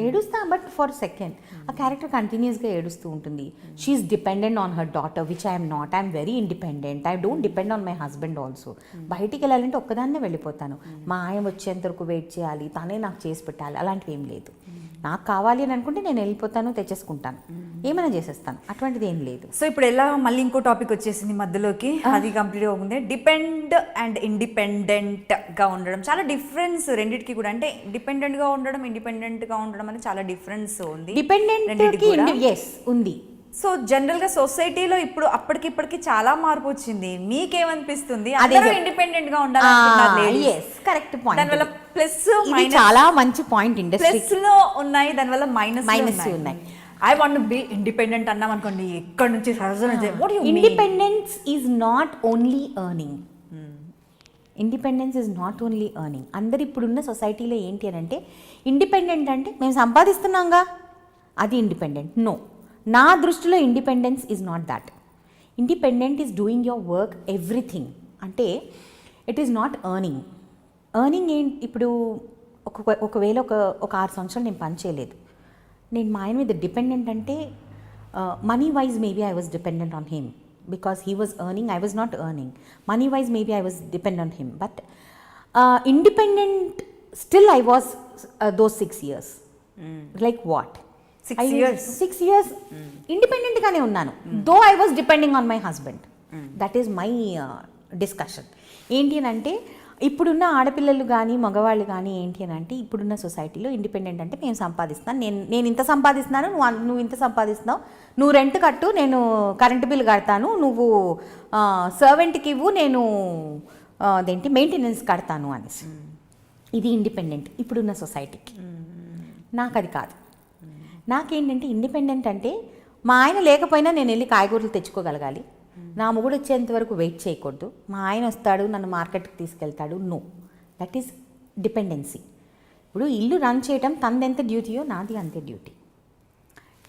ఏడుస్తా, బట్ ఫర్ సెకండ్ ఆ క్యారెక్టర్ కంటిన్యూస్గా ఏడుస్తూ ఉంటుంది. She's dependent on her daughter, which I'm not. I'm very independent. I don't depend on my husband also. బయటికి వెళ్ళాలంటే ఒక్కదాన్నే వెళ్ళిపోతాను. మా ఆయన వచ్చేంత వరకు వెయిట్ చేయాలి, తనే నాకు చేసి పెట్టాలి, అలాంటివి ఏం లేదు. నాకు కావాలి అని అనుకుంటే నేను వెళ్ళిపోతాను, తెచ్చేసుకుంటాను, ఏమైనా చేసేస్తాను, అటువంటిది ఏం లేదు. సో ఇప్పుడు ఎలా మళ్ళీ ఇంకో టాపిక్ వచ్చేసింది మధ్యలోకి, అది కంప్లీట్గా ఉంది. డిపెండ్ అండ్ ఇండిపెండెంట్గా ఉండడం చాలా డిఫరెన్స్ రెండింటికి కూడా. అంటే డిపెండెంట్గా ఉండడం, ఇండిపెండెంట్గా ఉండడం అనేది చాలా డిఫరెన్స్ ఉంది. ఉంది. సో జనరల్ గా సొసైటీలో ఇప్పుడు అప్పటికిప్పటికి చాలా మార్పు వచ్చింది. మీకేమనిపిస్తుంది? అందరూ ఇండిపెండెంట్ గా ఉండాలి. Correct point. దానివల్ల ప్లస్ చాలా మంచి పాయింట్. ఇండస్ట్రీ ప్లస్ లో ఉన్నాయి, దానివల్ల మైనస్ ఉన్నాయి. ఐ వాంట్ బి ఇండిపెండెంట్ అన్నాం అనుకోండి, ఎక్కడి నుంచి independence is not only earning. Independence is not only earning. అందరు ఇప్పుడున్న సొసైటీలో ఏంటి అని అంటే, ఇండిపెండెంట్ అంటే మేము సంపాదిస్తున్నాంగా అది ఇండిపెండెంట్. నో, నా దృష్టిలో independence is not that. Independent is doing your work everything. అంటే it is not earning. Earning ఏంటి? ఇప్పుడు ఒకవేళ ఒక 6 సంవత్సరాలు నేను పని చేయలేదు, నేను మా ఆయన మీద డిపెండెంట్ అంటే money wise maybe I was dependent on him because he was earning, I was not earning. Money wise maybe I was dependent on him, but independent still I was those 6 years. Like what? 6 years ఇండిపెండెంట్గానే ఉన్నాను, though I was depending on my husband. That is my discussion. ఏంటి అని అంటే, ఇప్పుడున్న ఆడపిల్లలు కానీ మగవాళ్ళు కానీ ఏంటి అని అంటే, ఇప్పుడున్న సొసైటీలో ఇండిపెండెంట్ అంటే నేను సంపాదిస్తాను, నేను ఇంత సంపాదిస్తున్నాను, నువ్వు ఇంత సంపాదిస్తున్నావు, నువ్వు రెంట్ కట్టు, నేను కరెంటు బిల్ కడతాను, నువ్వు సర్వెంట్కి ఇవ్వు, నేను అదేంటి మెయింటెనెన్స్ కడతాను అనేసి. ఇది ఇండిపెండెంట్ ఇప్పుడున్న సొసైటీకి. నాకు అది కాదు. నాకేంటంటే ఇండిపెండెంట్ అంటే, మా ఆయన లేకపోయినా నేను వెళ్ళి కాయగూరలు తెచ్చుకోగలగాలి, నా మొగుడు వచ్చేంత వరకు వెయిట్ చేయకూడదు, మా ఆయన వస్తాడు నన్ను మార్కెట్కి తీసుకెళ్తాడు. No, that is dependency. ఇప్పుడు ఇల్లు రన్ చేయటం తనది ఎంత డ్యూటీయో నాది అంతే డ్యూటీ.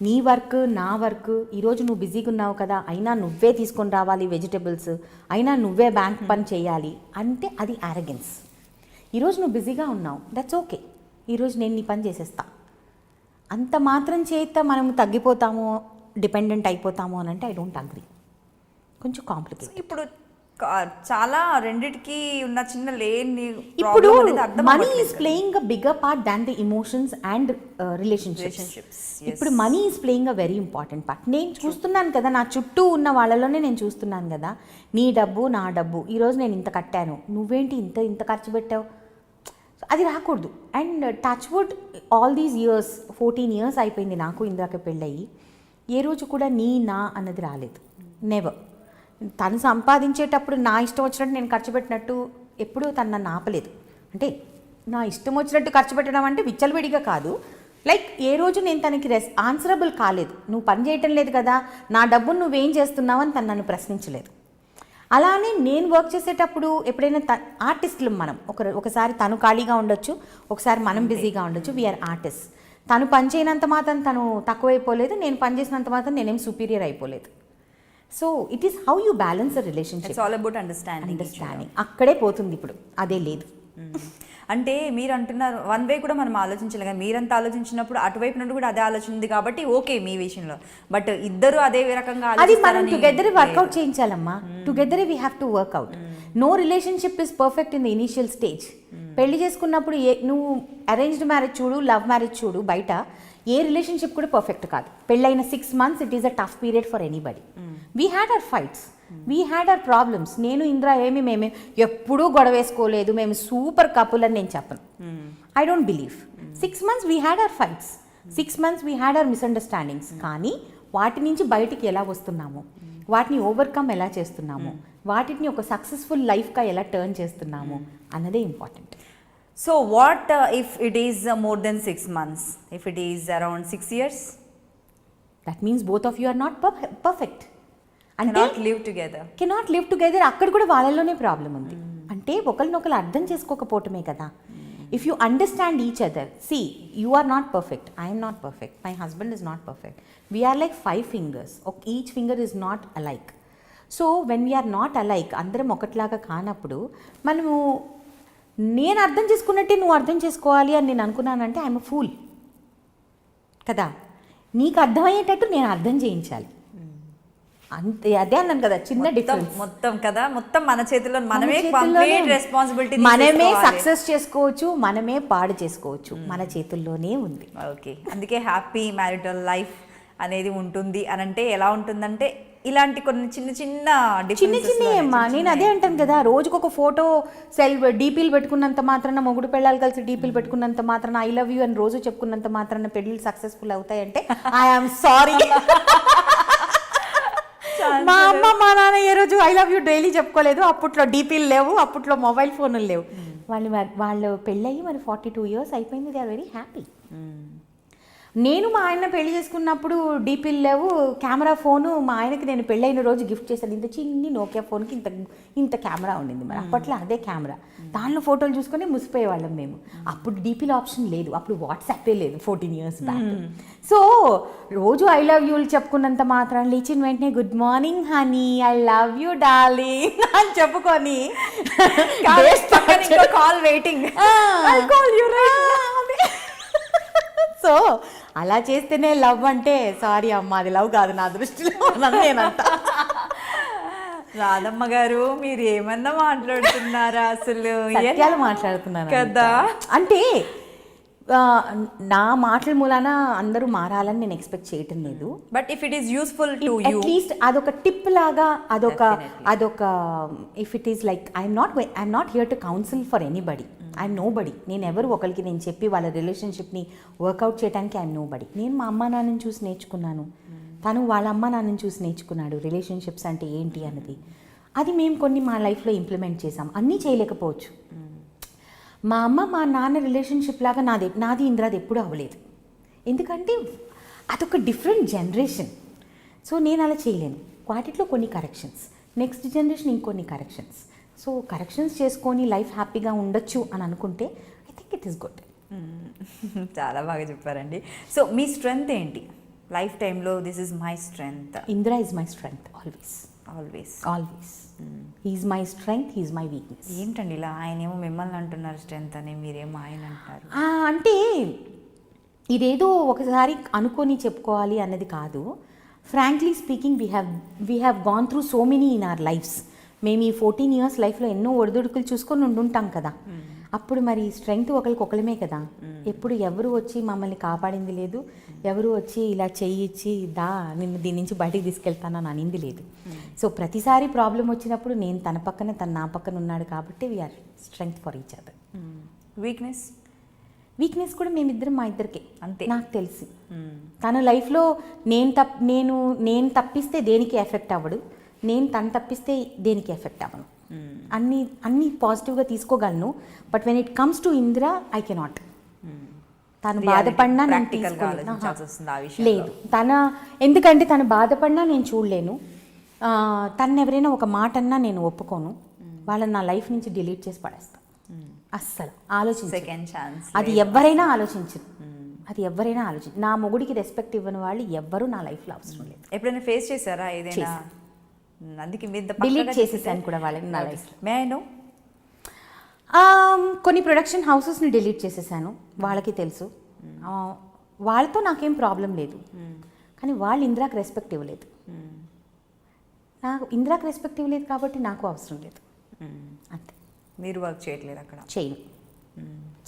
నీ వర్క్ నా వర్క్, ఈరోజు నువ్వు బిజీగా ఉన్నావు కదా, అయినా నువ్వే తీసుకొని రావాలి వెజిటబుల్స్, అయినా నువ్వే బ్యాంక్ పని చేయాలి అంటే అది యారగెన్స్. ఈరోజు నువ్వు బిజీగా ఉన్నావు, దట్స్ ఓకే, ఈరోజు నేను నీ పని చేసేస్తా. అంత మాత్రం చేత మనం తగ్గిపోతాము, డిపెండెంట్ అయిపోతాము అని అంటే ఐ డోంట్ అగ్రీ. కొంచెం కాంప్లికేట్. ఇప్పుడు చాలా రెండిటికి ఉన్న చిన్న లేని ఇప్పుడు money is playing a bigger part than the emotions and relationships. ఇప్పుడు money is playing a very important part. నేను చూస్తున్నాను కదా, నా చుట్టూ ఉన్న వాళ్ళలోనే నేను చూస్తున్నాను కదా, నీ డబ్బు నా డబ్బు, ఈరోజు నేను ఇంత కట్టాను, నువ్వేంటి ఇంత ఇంత ఖర్చు పెట్టావు, అది రాకూడదు. And touch wood all these years 14 years అయిపోయింది నాకు ఇందాక పెళ్ళయి, ఏ రోజు కూడా నీ నా అన్నది రాలేదు, నెవర్. తను సంపాదించేటప్పుడు నా ఇష్టం వచ్చినట్టు నేను ఖర్చు పెట్టినట్టు ఎప్పుడూ తను నన్ను ఆపలేదు. అంటే నా ఇష్టం వచ్చినట్టు ఖర్చు పెట్టడం అంటే విచ్చలవిడిగా కాదు, లైక్ ఏ రోజు నేను తనకి ఆన్సరబుల్ కాలేదు. నువ్వు పని చేయటం లేదు కదా, నా డబ్బును నువ్వేం చేస్తున్నావు అని తను నన్ను ప్రశ్నించలేదు. అలానే నేను వర్క్ చేసేటప్పుడు ఎప్పుడైనా ఆర్టిస్టులు మనం ఒకసారి తను ఖాళీగా ఉండొచ్చు, ఒకసారి మనం బిజీగా ఉండొచ్చు, వీఆర్ ఆర్టిస్ట్. తను పని చేయనంత మాత్రం తను తక్కువైపోలేదు, నేను పని చేసినంత మాత్రం నేనేం సుపీరియర్ అయిపోలేదు. So it is how you balance a relationship. It's all about understanding. అక్కడే పోతుంది ఇప్పుడు, అదే లేదు. అంటే మీరు అంటున్నారు వన్ వే కూడా మనం ఆలోచించాలి కదా, మీరంతా ఆలోచించినప్పుడు అటువైపు నుండి కూడా అదే ఆలోచన ఉంది కాబట్టి ఓకే మీ విషయంలో. బట్ ఇద్దరు అదే రకంగా అది మనం టుగెదర్ వర్కౌట్ చేయించాలమ్మా. Together we have to work out. No relationship is perfect in the initial stage. పెళ్లి చేసుకున్నప్పుడు నువ్వు అరేంజ్డ్ మ్యారేజ్ చూడు, లవ్ మ్యారేజ్ చూడు, బయట ఏ రిలేషన్షిప్ కూడా పర్ఫెక్ట్ కాదు. పెళ్ళైన 6 months it is a tough period for anybody. We had our fights, we had our problems. నేను ఇంద్ర మేమే ఎప్పుడూ గొడవ వేసుకోలేదు, మేము సూపర్ కపుల్ అని నేను చెప్పను. I don't believe. 6 months we had our fights, 6 months we had our misunderstandings. కానీ వాటి నుంచి బయటికి ఎలా వస్తున్నాము, వాటిని ఓవర్కమ్ ఎలా చేస్తున్నాము, వాటిని ఒక సక్సెస్ఫుల్ లైఫ్గా ఎలా టర్న్ చేస్తున్నాము అన్నదే important. So what if it is more than 6 months, if it is around 6 years? That means both of you are not perfect. అంటే కెనాట్ లివ్ టుగెదర్. అక్కడ కూడా వాళ్ళలోనే ప్రాబ్లం ఉంది. అంటే ఒకరినొకరు అర్థం చేసుకోకపోవటమే కదా. If you understand each other, see you are not perfect, I'm not perfect, my husband is not perfect, we're like 5 fingers, each finger is not alike. So when we're not alike, అందరం ఒకటిలాగా కానప్పుడు మనము నేను అర్థం చేసుకున్నట్టే నువ్వు అర్థం చేసుకోవాలి అని నేను అనుకున్నానంటే ఐఎమ్ అ ఫూల్ కదా. నీకు అర్థమయ్యేటట్టు నేను అర్థం చేయించాలి, అంతే. అదే అన్నాను కదా, చిన్న డిఫరెన్స్. మొత్తం కదా, మొత్తం మన చేతిలో మనమే కంప్లీట్ రెస్పాన్సిబిలిటీ, మనమే సక్సెస్ చేసుకోవచ్చు, మనమే పాడు చేసుకోవచ్చు, మన చేతుల్లోనే ఉంది. ఓకే, అందుకే హ్యాపీ మ్యారిటల్ లైఫ్ అనేది ఉంటుంది అని అంటే ఎలా ఉంటుందంటే ఇలాంటి కొన్ని చిన్న చిన్న నేను అదే అంటాను కదా, రోజుకొక ఫోటో డీపీలు పెట్టుకున్నంత మాత్రాన, మొగుడు పెళ్ళాలు కలిసి డీపీలు పెట్టుకున్నంత మాత్రాన, ఐ లవ్ యూ అని రోజు చెప్పుకున్నంత మాత్రాన పెళ్ళిళ్ళు సక్సెస్ఫుల్ అవుతాయంటే ఐఎమ్ సారీ. మా అమ్మ మా నాన్న ఏ రోజు ఐ లవ్ యూ డైలీ చెప్పుకోలేదు. అప్పట్లో డీపీలు లేవు, అప్పట్లో మొబైల్ ఫోన్లు లేవు. వాళ్ళు పెళ్ళయి మరి 42 years అయిపోయింది. They are very happy. నేను మా ఆయన పెళ్లి చేసుకున్నప్పుడు డీపీలు లేవు, కెమెరా ఫోను మా ఆయనకి నేను పెళ్ళైన రోజు గిఫ్ట్ చేశాను. ఇంత చిన్ని నోకియా ఫోన్కి ఇంత కెమెరా ఉండింది. మరి అప్పట్లో అదే కెమెరా, దానిలో ఫోటోలు చూసుకొని ముసిపోయేవాళ్ళం మేము. అప్పుడు డీపీల ఆప్షన్ లేదు, అప్పుడు వాట్సాపే లేదు 14 years బ్యాక్. సో రోజు ఐ లవ్ యూలు చెప్పుకున్నంత మాత్రం లేచిన వెంటనే good morning honey, I love you darling అని చెప్పుకొని కాల్ వెయిటింగ్, సో అలా చేస్తేనే లవ్ అంటే, సారీ అమ్మ అది లవ్ కాదు నా దృష్టిలో నేనంట. రాధమ్మ గారు మీరు ఏమన్నా మాట్లాడుతున్నారా? అసలు సత్యాలు మాట్లాడుతున్నాను కదా. అంటే నా మాటల మూలాన అందరూ మారాలని నేను ఎక్స్పెక్ట్ చేయటం లేదు. But if it is useful to you, at least అదొక టిప్ లాగా, అదొక if it is like I'm not here to counsel for anybody. I'm nobody. నేను ఎవరు ఒకరికి నేను చెప్పి వాళ్ళ రిలేషన్షిప్ని వర్కౌట్ చేయడానికి ఐఎమ్ నో బడి. నేను మా అమ్మ నాన్నని చూసి నేర్చుకున్నాను, తను వాళ్ళ అమ్మ నాన్నని చూసి నేర్చుకున్నాడు రిలేషన్షిప్స్ అంటే ఏంటి అన్నది. అది మేము కొన్ని మా లైఫ్లో ఇంప్లిమెంట్ చేసాం. అన్నీ చేయలేకపోవచ్చు. మా అమ్మ మా నాన్న రిలేషన్షిప్ లాగా నాది ఇంద్రాది ఎప్పుడూ అవ్వలేదు. ఎందుకంటే అదొక డిఫరెంట్ జనరేషన్. సో నేను అలా చేయలేను. వాటిలో కొన్ని కరెక్షన్స్, నెక్స్ట్ జనరేషన్ ఇంకొన్ని కరెక్షన్స్. సో కరెక్షన్స్ చేసుకొని లైఫ్ హ్యాపీగా ఉండొచ్చు అని అనుకుంటే I think it is good. చాలా బాగా చెప్పారండి. సో మీ స్ట్రెంగ్త్ ఏంటి? లైఫ్ టైంలో this is my strength? Indira is my strength always. Always always he's my strength, he's my weakness. ఏంటండి ఇలా ఆయనేమో మిమ్మల్ని అంటున్నారు స్ట్రెంగ్త్ అని, మీరేమో ఆయన అంటారు? అంటే ఇదేదో ఒకసారి అనుకొని చెప్పుకోవాలి అన్నది కాదు. Frankly speaking we have gone through so many in our lives. మేము ఈ 14 years లైఫ్లో ఎన్నో ఒడిదుడుకులు చూసుకొని ఉండుంటాం కదా. అప్పుడు మరి స్ట్రెంగ్త్ ఒకరికొకలమే కదా. ఎప్పుడు ఎవరు వచ్చి మమ్మల్ని కాపాడింది లేదు, ఎవరు వచ్చి ఇలా చెయ్యి ఇచ్చి నిన్ను దీని నుంచి బయటికి తీసుకెళ్తానని అనింది లేదు. సో ప్రతిసారి ప్రాబ్లం వచ్చినప్పుడు నేను తన పక్కన, తను నా పక్కన ఉన్నాడు కాబట్టి we're strength for each other. Weakness కూడా మేమిద్దరం మా ఇద్దరికే అంతే నాకు తెలిసి. తన లైఫ్లో నేను తప్పిస్తే దేనికి ఎఫెక్ట్ అవ్వడు, నేను తను తప్పిస్తే దేనికి ఎఫెక్ట్ అవ్వను. అన్నీ పాజిటివ్గా తీసుకోగలను. But when it comes to Indira I cannot. తను బాధపడినా నేను తీసుకోలేను. లేదు, ఎందుకంటే తను బాధపడినా నేను చూడలేను. తను ఎవరైనా ఒక మాట అన్నా నేను ఒప్పుకోను. వాళ్ళని నా లైఫ్ నుంచి డిలీట్ చేసి పడేస్తాను. అస్సలు ఆలోచించు. సెకండ్ ఛాన్స్ అది ఎవరైనా ఆలోచించరు. నా మొగుడికి రెస్పెక్ట్ ఇవ్వని వాళ్ళు ఎవ్వరూ నా లైఫ్లో అవసరం లేదు. ఎప్పుడైనా ఫేస్ చేశారా ఏదైనా? అందుకే డిలీట్ చేసేసాను కూడా వాళ్ళని నా లైఫ్లో. May I know? కొన్ని ప్రొడక్షన్ హౌసెస్ని డిలీట్ చేసేసాను, వాళ్ళకి తెలుసు. వాళ్ళతో నాకేం ప్రాబ్లం లేదు, కానీ వాళ్ళు ఇందిరాకి రెస్పెక్ట్ ఇవ్వలేదు. నాకు ఇందిరాకి రెస్పెక్ట్ ఇవ్వలేదు కాబట్టి నాకు అవసరం లేదు, అంతే. మీరు వర్క్ చేయట్లేదు అక్కడ?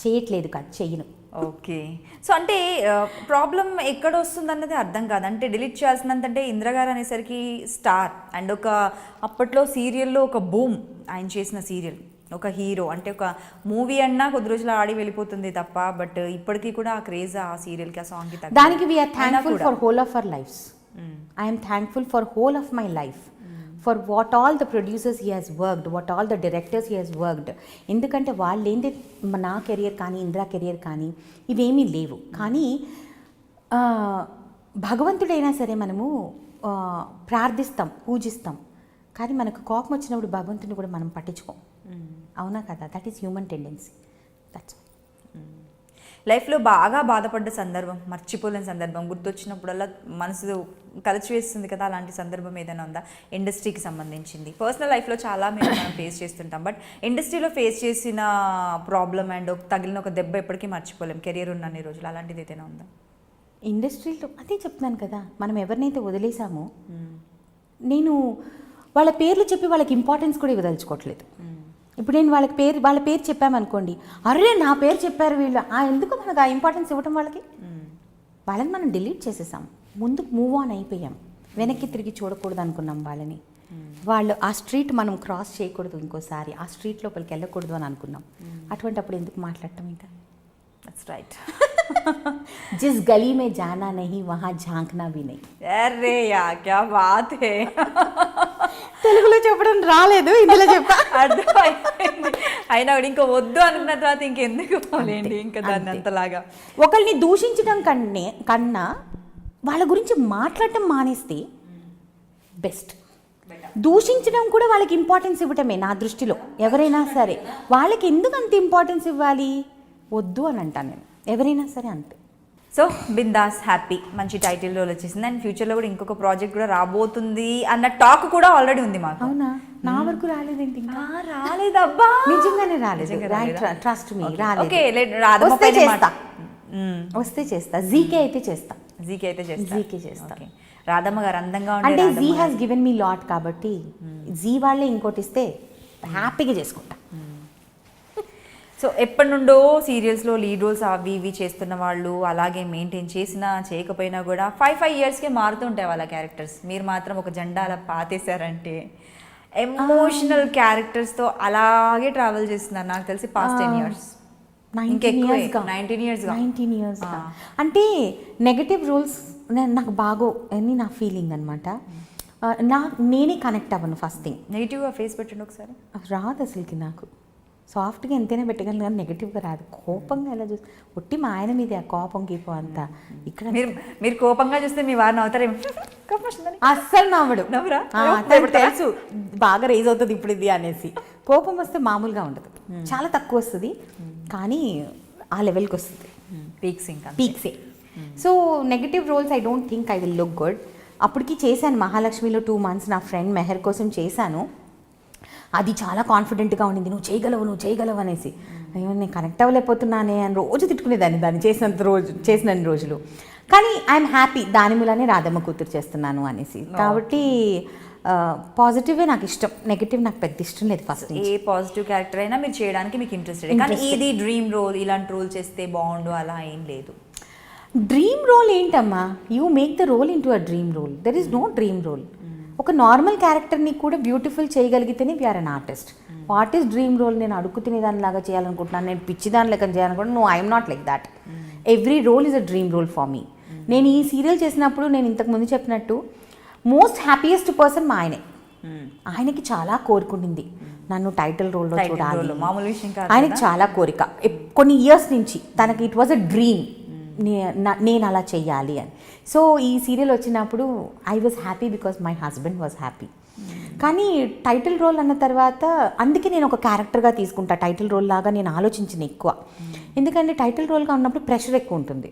చేయట్లేదు కాదు, చెయ్యను. ఓకే. సో అంటే ప్రాబ్లం ఎక్కడ వస్తుంది అన్నది అర్థం కాదు. అంటే డిలీట్ చేయాల్సినంత, అంటే ఇందిరా గారు అనేసరికి స్టార్ అండ్ ఒక అప్పట్లో సీరియల్లో ఒక బూమ్, ఆయన చేసిన సీరియల్, ఒక హీరో. అంటే ఒక మూవీ అన్నా కొద్ది రోజులు ఆడి వెళ్ళిపోతుంది తప్ప, బట్ ఇప్పటికీ కూడా ఆ క్రేజ్ ఆ సీరియల్కి, ఆ సాంగ్కి దానికి we're thankful for whole of our lives. I'm thankful for whole of my life, for what all the producers he has worked, what all the directors he has worked. ఎందుకంటే వాళ్ళు ఏంటి, నా కెరియర్ కానీ ఇందిరా కెరియర్ కానీ ఇవేమీ లేవు. కానీ భగవంతుడైనా సరే మనము ప్రార్థిస్తాం, పూజిస్తాం, కానీ మనకు కోపం వచ్చినప్పుడు భగవంతుని కూడా మనం పట్టించుకోం. అవునా కదా? That is human tendency. That's లైఫ్లో బాగా బాధపడ్డ సందర్భం, మర్చిపోలేని సందర్భం, గుర్తొచ్చినప్పుడల్లా మనసు కలిచివేస్తుంది కదా, అలాంటి సందర్భం ఏదైనా ఉందా? ఇండస్ట్రీకి సంబంధించింది. పర్సనల్ లైఫ్లో చాలా మనం ఫేస్ చేస్తుంటాం, బట్ ఇండస్ట్రీలో ఫేస్ చేసిన ప్రాబ్లం అండ్ తగిలిన ఒక దెబ్బ ఎప్పటికీ మర్చిపోలేం కెరియర్ ఉన్నన్ని రోజులు. అలాంటిది ఏదైనా ఉందా? ఇండస్ట్రీలో అదే చెప్తున్నాను కదా, మనం ఎవరినైతే వదిలేసామో, నేను వాళ్ళ పేర్లు చెప్పి వాళ్ళకి ఇంపార్టెన్స్ కూడా ఇవ్వదలుచుకోవట్లేదు. ఇప్పుడు నేను వాళ్ళ పేరు చెప్పామనుకోండి, అరే నా పేరు చెప్పారు వీళ్ళు, ఎందుకు మనకు ఆ ఇంపార్టెన్స్ ఇవ్వటం వాళ్ళకి? వాళ్ళని మనం డిలీట్ చేసేసాం, ముందుకు మూవ్ ఆన్ అయిపోయాం, వెనక్కి తిరిగి చూడకూడదు అనుకున్నాం వాళ్ళని. వాళ్ళు ఆ స్ట్రీట్ మనం క్రాస్ చేయకూడదు, ఇంకోసారి ఆ స్ట్రీట్ లోపలికి వెళ్ళకూడదు అని అనుకున్నాం. అటువంటి అప్పుడు ఎందుకు మాట్లాడటం ఇంకా? That's right. जिस गली में जाना नहीं वहाँ झांकना भी नहीं. అరే యా క్యా బాత్ హే. తెలుగులో చెప్పడం రాలేదు, ఇందులో చెప్పా. అర్థమైంది. అయినా కూడా ఇంకా వద్దు అనుకున్న తర్వాత ఇంకెందుకు పోలేండి, ఇంకా దాన్ని అంతలాగా. ఒకరిని దూషించడం కన్నా వాళ్ళ గురించి మాట్లాడటం మానేస్తే బెస్ట్. దూషించడం కూడా వాళ్ళకి ఇంపార్టెన్స్ ఇవ్వటమే నా దృష్టిలో. ఎవరైనా సరే వాళ్ళకి ఎందుకు అంత ఇంపార్టెన్స్ ఇవ్వాలి? వద్దు అని అంటాను నేను, ఎవరైనా సరే అంతే. సో బిందాస్ హ్యాపీ, మంచి టైటిల్ రోల్ వచ్చేసింది అండ్ ఫ్యూచర్లో కూడా ఇంకొక ప్రాజెక్ట్ కూడా రాబోతుంది అన్న టాక్ కూడా ఆల్రెడీ ఉంది మాకు. అవునా? నా వరకు రాలేదేంటి? ఇంకా రాలేదబ్బా, నిజంగానే రాలేదు. ట్రస్ట్ మీ, రాలేదు. ఓకే, వస్తే చేస్తా. జీకే అయితే చేస్తా. జీకే చేస్తా. రాధమ్మ గారు అందంగా అంటే Zee has given me lot కాబట్టి జీ వాళ్ళే ఇంకోటి ఇస్తే హ్యాపీగా చేసుకుంటా. సో ఎప్పటి నుండో సీరియల్స్లో లీడ్ రోల్స్ అవి ఇవి చేస్తున్న వాళ్ళు అలాగే మెయింటైన్ చేసినా చేయకపోయినా కూడా 5 yearsకే మారుతూ ఉంటాయి వాళ్ళ క్యారెక్టర్స్. మీరు మాత్రం ఒక జెండా అలా పాతేశారంటే ఎమోషనల్ క్యారెక్టర్స్తో అలాగే ట్రావెల్ చేస్తున్నారు నాకు తెలిసి పాస్ట్ 10 years. 19 years. అంటే నెగటివ్ రోల్స్ నాకు బాగో అని నా ఫీలింగ్ అనమాట. నేనే కనెక్ట్ అవ్వను. ఫస్ట్ థింగ్ నెగిటివ్గా ఫేస్ పెట్టండి ఒకసారి. రాదు అసలుకి. నాకు సాఫ్ట్గా ఎంతైనా పెట్టగలను కానీ నెగిటివ్గా రాదు. కోపంగా ఎలా చూస్తే ఒట్టి మా ఆయన మీదే ఆ కోపం గీపం అంతా. ఇక్కడ మీరు కోపంగా చూస్తే మీ వారిని అవుతారేమో. అస్సలు నవ్వడు. తెలుసు బాగా రైజ్ అవుతుంది ఇప్పుడు ఇది అనేసి. కోపం వస్తే మామూలుగా ఉండదు, చాలా తక్కువ వస్తుంది, కానీ ఆ లెవెల్కి వస్తుంది. పీక్సే. So negative roles I don't think I will look good. అప్పటికి చేశాను మహాలక్ష్మిలో 2 months నా ఫ్రెండ్ మెహర్ కోసం చేశాను. అది చాలా కాన్ఫిడెంట్గా ఉండింది, నువ్వు చేయగలవు అనేసి. అయ్యో నేను కనెక్ట్ అవ్వలేకపోతున్నానే అని రోజు తిట్టుకునేదాన్ని దాన్ని చేసినన్ని రోజులు. కానీ ఐఎమ్ హ్యాపీ దాని మూలనే రాధమ్మ కూతురు చేస్తున్నాను అనేసి. కాబట్టి పాజిటివే నాకు ఇష్టం, నెగిటివ్ నాకు పెద్ద ఇష్టం లేదు. ఫస్ట్ ఏ పాజిటివ్ క్యారెక్టర్ అయినా మీరు చేయడానికి మీకు ఇంట్రెస్టెడ్, కానీ ఇది డ్రీమ్ రోల్, ఇలాంటి రోల్ చేస్తే బాగుండు అలా ఏం లేదు. డ్రీమ్ రోల్ ఏంటమ్మా, you make the role into a dream role. There is no dream role. ఒక నార్మల్ క్యారెక్టర్ని కూడా బ్యూటిఫుల్ చేయగలిగితేనే we are an artist. What is dream role? నేను అడుగు తినేదానిలాగా చేయాలనుకుంటున్నాను, నేను పిచ్చిదాని లెక్క చేయాలనుకుంటున్నాను. No, I'm not like that. Every role is a dream role for me. నేను ఈ సీరియల్ చేసినప్పుడు నేను ఇంతకుముందు చెప్పినట్టు మోస్ట్ హ్యాపీయెస్ట్ పర్సన్ మా ఆయనే. ఆయనకి చాలా కోరుకుండింది నన్ను టైటిల్ రోల్లో చూడాలి, మామూలు విషయం కాదు. ఆయనకి చాలా కోరిక కొన్ని ఇయర్స్ నుంచి. తనకి ఇట్ వాజ్ అ డ్రీమ్ నేను అలా చెయ్యాలి అని. సో ఈ సీరియల్ వచ్చినప్పుడు I was happy because my husband was happy. కానీ టైటిల్ రోల్ అన్న తర్వాత అందుకే నేను ఒక క్యారెక్టర్గా తీసుకుంటా. టైటిల్ రోల్ లాగా నేను ఆలోచించిన ఎక్కువ, ఎందుకంటే టైటిల్ రోల్గా ఉన్నప్పుడు ప్రెషర్ ఎక్కువ ఉంటుంది.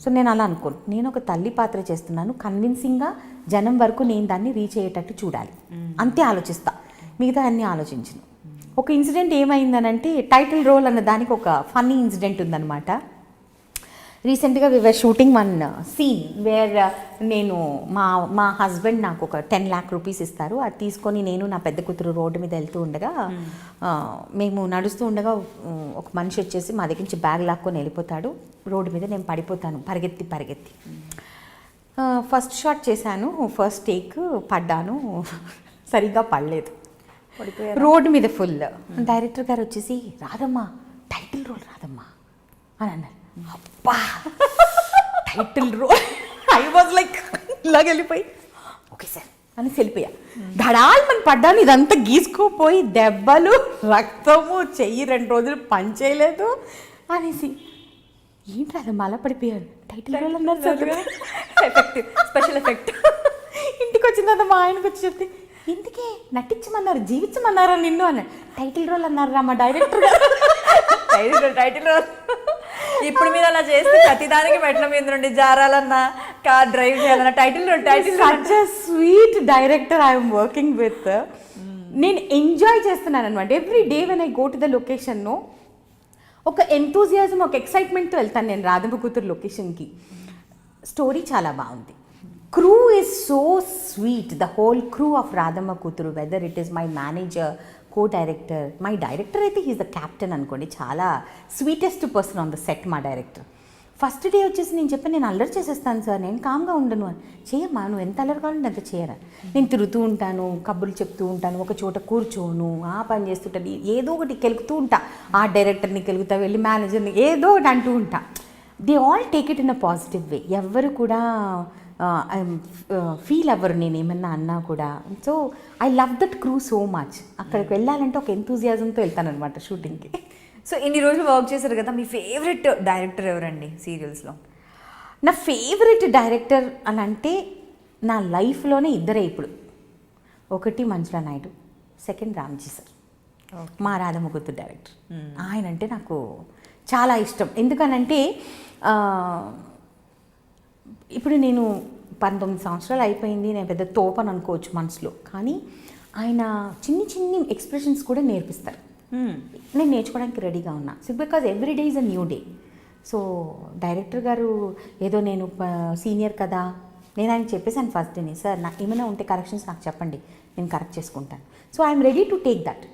సో నేను అలా అనుకోను, నేను ఒక తల్లి పాత్ర చేస్తున్నాను, కన్విన్సింగ్గా జనం వరకు నేను దాన్ని రీచ్ అయ్యేటట్టు చూడాలి, అంతే ఆలోచిస్తా. మిగతా అన్నీ ఆలోచించను. ఒక ఇన్సిడెంట్ ఏమైందనంటే టైటిల్ రోల్ అన్న దానికి ఒక ఫన్నీ ఇన్సిడెంట్ ఉందన్నమాట. రీసెంట్గా we were shooting one scene where నేను మా హస్బెండ్ నాకు ఒక 10 lakh rupees ఇస్తారు. అది తీసుకొని నేను నా పెద్ద కూతురు రోడ్డు మీద వెళ్తూ ఉండగా మేము నడుస్తూ ఉండగా ఒక మనిషి వచ్చేసి మా దగ్గర నుంచి బ్యాగ్ లాక్కొని వెళ్ళిపోతాడు. రోడ్డు మీద నేను పడిపోతాను పరిగెత్తి. ఫస్ట్ షాట్ చేశాను, ఫస్ట్ టేక్ పడ్డాను, సరిగ్గా పడలేదు, రోడ్డు మీద ఫుల్. డైరెక్టర్ గారు వచ్చేసి రాదమ్మా టైటిల్ రోల్ రాదమ్మా అని అన్నారు. అబ్బా title role. I was like ఇలాగ వెళ్ళిపోయి ఓకే సార్ అని వెళ్ళిపోయా. ధడాల్ మన పడ్డాను, ఇదంతా గీసుకోపోయి దెబ్బలు రక్తము, చెయ్యి 2 రోజులు పని చేయలేదు అనేసి. ఏంటి అలా మళ్ళా పడిపోయాను. టైటిల్ రోల్ అన్నారు సార్, ఎఫెక్ట్, స్పెషల్ ఎఫెక్ట్. ఇంటికి వచ్చిన తర్వాత మా ఆయనకు వచ్చి చెప్తే ఇందుకే నటించమన్నారు జీవించమన్నారా నిన్ను అన్న. టైటిల్ రోల్ అన్నారా మా డైరెక్టర్ గారు. Title role. ఇప్పుడు మీరు అలా చేస్తే ప్రతిదానికి మెట్ల మీద నుండి జారాలన్నా, కార్ డ్రైవ్ చేయాలన్నా title such a sweet director I'm working with. నేను ఎంజాయ్ చేస్తున్నాను అనమాట. Every day when I go to the location ఒక ఎంతూజియాజం, ఒక ఎక్సైట్మెంట్తో వెళ్తాను నేను రాధమ్మ కూతురు లొకేషన్కి. స్టోరీ చాలా బాగుంది. Crew is so sweet, the whole crew of Radhamma Kuthuru, whether it is my manager, codirector, my director అయితే హీస్ ద క్యాప్టెన్ అనుకోండి, చాలా sweetest person on the set మా డైరెక్టర్. ఫస్ట్ డే వచ్చేసి నేను చెప్పాను నేను అల్లరి చేసేస్తాను సార్, నేను కామ్గా ఉండను అని. చేయమ్మా నువ్వు ఎంత అల్లరి కావాలంటే అంత చేయరా, నేను తిరుగుతూ ఉంటాను, కబుర్లు చెప్తూ ఉంటాను, ఒక చోట కూర్చోను, ఆ పని చేస్తుంటాను, ఏదో ఒకటి కెలుగుతూ ఉంటా, ఆ డైరెక్టర్ని కెలుగుతా, వెళ్ళి మేనేజర్ని ఏదో ఒకటి అంటూ ఉంటా. They all take it in a positive way. ఎవరు కూడా ఫీల్ అవ్వరు నేను ఏమన్నా అన్నా కూడా. So I love that crew so much. అక్కడికి వెళ్ళాలంటే ఒక ఎంతూజియాజంతో వెళ్తాను అనమాట షూటింగ్కి. సో ఇన్ని రోజులు వర్క్ చేశారు కదా, మీ ఫేవరెట్ డైరెక్టర్ ఎవరండి సీరియల్స్లో? నా ఫేవరెట్ డైరెక్టర్ అని అంటే నా లైఫ్లోనే ఇద్దరే ఇప్పుడు. ఒకటి మంజులా నాయుడు, సెకండ్ రామ్జీ సార్, మా రాధమ్మ కూతురు డైరెక్టర్. ఆయన అంటే నాకు చాలా ఇష్టం. ఎందుకనంటే ఇప్పుడు నేను 19 సంవత్సరాలు అయిపోయింది, నేను పెద్ద తోపని అనుకోవచ్చు మనసులో, కానీ ఆయన చిన్ని ఎక్స్ప్రెషన్స్ కూడా నేర్పిస్తారు. నేను నేర్చుకోవడానికి రెడీగా ఉన్నా. So because every day is a new day. So director గారు ఏదో నేను సీనియర్ కదా, నేను ఆయన చెప్పేసాను ఫస్ట్ డేనే, సార్ నాకు ఏమైనా ఉంటే కరెక్షన్స్ నాకు చెప్పండి, నేను కరెక్ట్ చేసుకుంటాను. So I'm ready to take that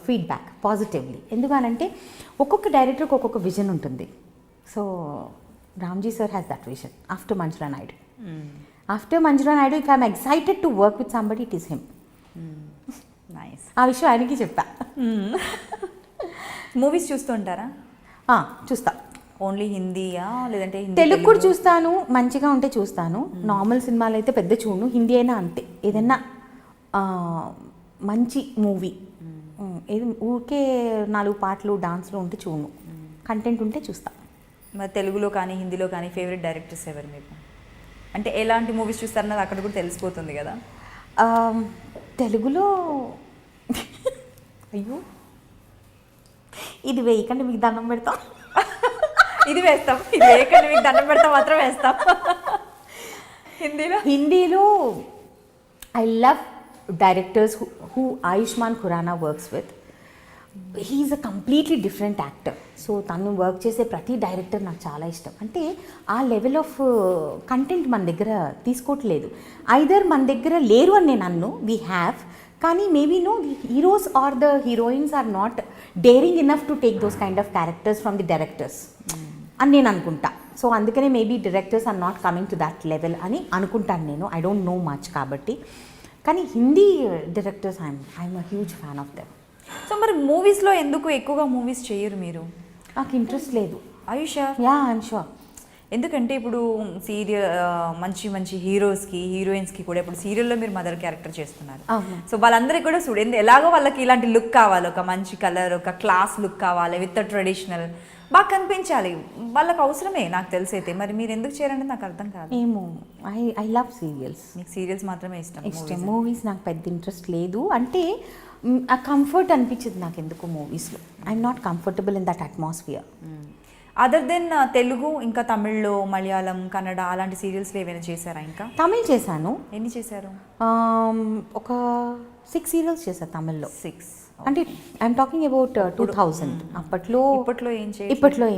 feedback positively. ఎందుకనంటే ఒక్కొక్క డైరెక్టర్కి ఒక్కొక్క విజన్ ఉంటుంది. So Ramji sir has that vision after Manjula Naidu. After Manjula Naidu, if I'm excited to work with somebody, it is him. Nice. ఆ విషయం ఆయనకి చెప్పా. మూవీస్ చూస్తూ ఉంటారా? చూస్తా. ఓన్లీ హిందీయా లేదంటే తెలుగు కూడా చూస్తాను, మంచిగా ఉంటే చూస్తాను. నార్మల్ సినిమాలు అయితే పెద్ద చూడను, హిందీ అయినా అంతే. ఏదన్నా మంచి మూవీ ఏది ఊరికే 4 పాటలు డాన్స్లు ఉంటే చూడను, కంటెంట్ ఉంటే చూస్తా. మరి తెలుగులో కానీ హిందీలో కానీ ఫేవరెట్ డైరెక్టర్స్ ఎవరు మీకు? అంటే ఎలాంటి మూవీస్ చూస్తారన్నది అక్కడ కూడా తెలిసిపోతుంది కదా. తెలుగులో అయ్యో ఇది వేయకండి, మీకు దండం పెడతాం. ఇది వేస్తాం, ఇది వేయకండి, మీకు దండం పెడతా మాత్రం వేస్తాం. హిందీలో I love directors who Ayushmann Khurrana works with. He's a completely different actor. So తను వర్క్ చేసే ప్రతి డైరెక్టర్ నాకు చాలా ఇష్టం. అంటే ఆ లెవెల్ ఆఫ్ కంటెంట్ మన దగ్గర తీసుకోవట్లేదు. ఐదర్ మన దగ్గర లేరు అని నేను అన్ను, వీ హ్యావ్, కానీ maybe no the heroes are the heroines are not daring enough to take those kind of characters from the directors అని నేను అనుకుంటా. సో అందుకనే maybe directors are not coming to that level అని అనుకుంటాను నేను. ఐ డోంట్ నో మచ్ కాబట్టి. కానీ Hindi directors I'm a huge fan of them. So మరి మూవీస్లో ఎందుకు ఎక్కువగా మూవీస్ చేయరు మీరు? నాకు ఇంట్రెస్ట్ లేదు. ఆయుషా? Yeah, I'm sure. ఎందుకంటే ఇప్పుడు మంచి మంచి హీరోస్కి హీరోయిన్స్కి కూడా ఇప్పుడు సీరియల్లో మీరు మదర్ క్యారెక్టర్ చేస్తున్నారు. సో వాళ్ళందరికీ కూడా చూడండి ఎలాగో వాళ్ళకి ఇలాంటి లుక్ కావాలి, ఒక మంచి కలర్, ఒక క్లాస్ లుక్ కావాలి, విత్ ట్రెడిషనల్ బాగా కనిపించాలి. వాళ్ళకి అవసరమే నాకు తెలిసైతే. మరి మీరు ఎందుకు చేయరంటే నాకు అర్థం కాదు. ఏమో, ఐ లవ్ సీరియల్స్. మీకు సీరియల్స్ మాత్రమే ఇష్టం? మూవీస్ నాకు పెద్ద ఇంట్రెస్ట్ లేదు. అంటే ఆ కంఫర్ట్ అనిపించింది నాకు ఎందుకు మూవీస్లో. I'm not comfortable in that atmosphere. Other than Telugu, ఇంకా తమిళ్లో, మలయాళం, కన్నడ అలాంటి సీరియల్స్లో ఏమైనా చేశారా? ఇంకా తమిళ్ చేశాను. ఎన్ని చేశారు? ఒక 6 సీరియల్స్ చేశాను తమిళ్లో. 6 అంటే ఐఎమ్ టాకింగ్ అబౌట్ 2000. ఇప్పట్లో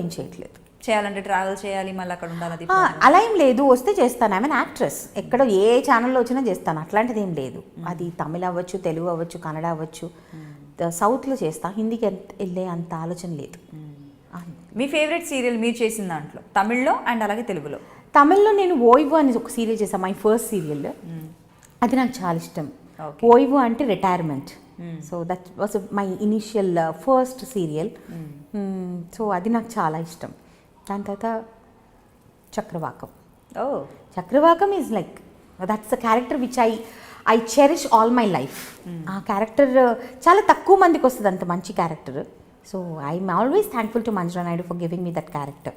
ఏం చేయట్లేదు. చేయాలంటే ట్రావెల్ చేయాలి, మళ్ళీ అక్కడ ఉండాలి, అలా ఏం లేదు. వస్తే చేస్తాను. I mean actress. ఎక్కడ ఏ ఛానల్లో వచ్చినా చేస్తాను. అట్లాంటిది ఏం లేదు. అది తమిళ్ అవ్వచ్చు, తెలుగు అవ్వచ్చు, కన్నడ అవ్వచ్చు. సౌత్లో చేస్తా. హిందీకి వెళ్ళే అంత ఆలోచన లేదు. మీ ఫేవరెట్ సీరియల్ మీరు చేసిన దాంట్లో తమిళ్లో అండ్ అలాగే తెలుగులో? తమిళ్లో నేను ఓయివు అని ఒక సీరియల్ చేశాను, మై ఫస్ట్ సీరియల్. అది నాకు చాలా ఇష్టం. ఓయివు అంటే retirement. So that was my initial first serial. So అది నాకు చాలా ఇష్టం. దాని తర్వాత Chakravakam. Chakravakam is like that's a character which I cherish all my life. ఆ క్యారెక్టర్ చాలా తక్కువ మందికి వస్తుంది అంత మంచి character. So I'm always thankful to Manjula Naidu for giving me that character.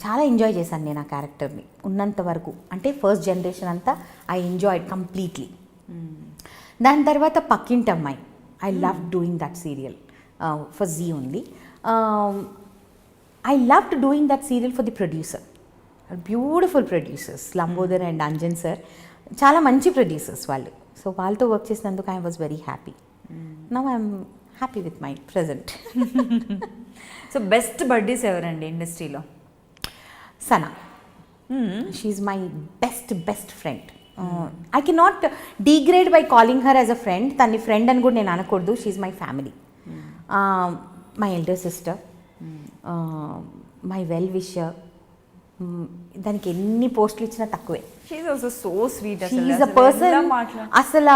చాలా ఎంజాయ్ చేశాను నేను ఆ క్యారెక్టర్ని ఉన్నంత వరకు. అంటే ఫస్ట్ జనరేషన్ అంతా ఐ ఎంజాయ్డ్ కంప్లీట్లీ. దాని తర్వాత పక్కింటమ్మాయి. I love doing that serial for Zee only. I loved doing that serial for the producer. Beautiful producers, Lambodar and Anjan sir. చాలా మంచి ప్రొడ్యూసర్స్ వాళ్ళు. సో వాళ్ళతో వర్క్ చేసినందుకు I was very happy. Now I'm happy with my present. So best buddies ఎవరండి ఇండస్ట్రీలో? Sana. She's my best friend. I can not degrade by calling her as a friend. తన్ని ఫ్రెండ్ అని కూడా నేను అనకూడదు. She's my family. My elder sister, my well wisher. దానికి ఎన్ని పోస్టులు ఇచ్చినా తక్కువే. She's a person. అసలు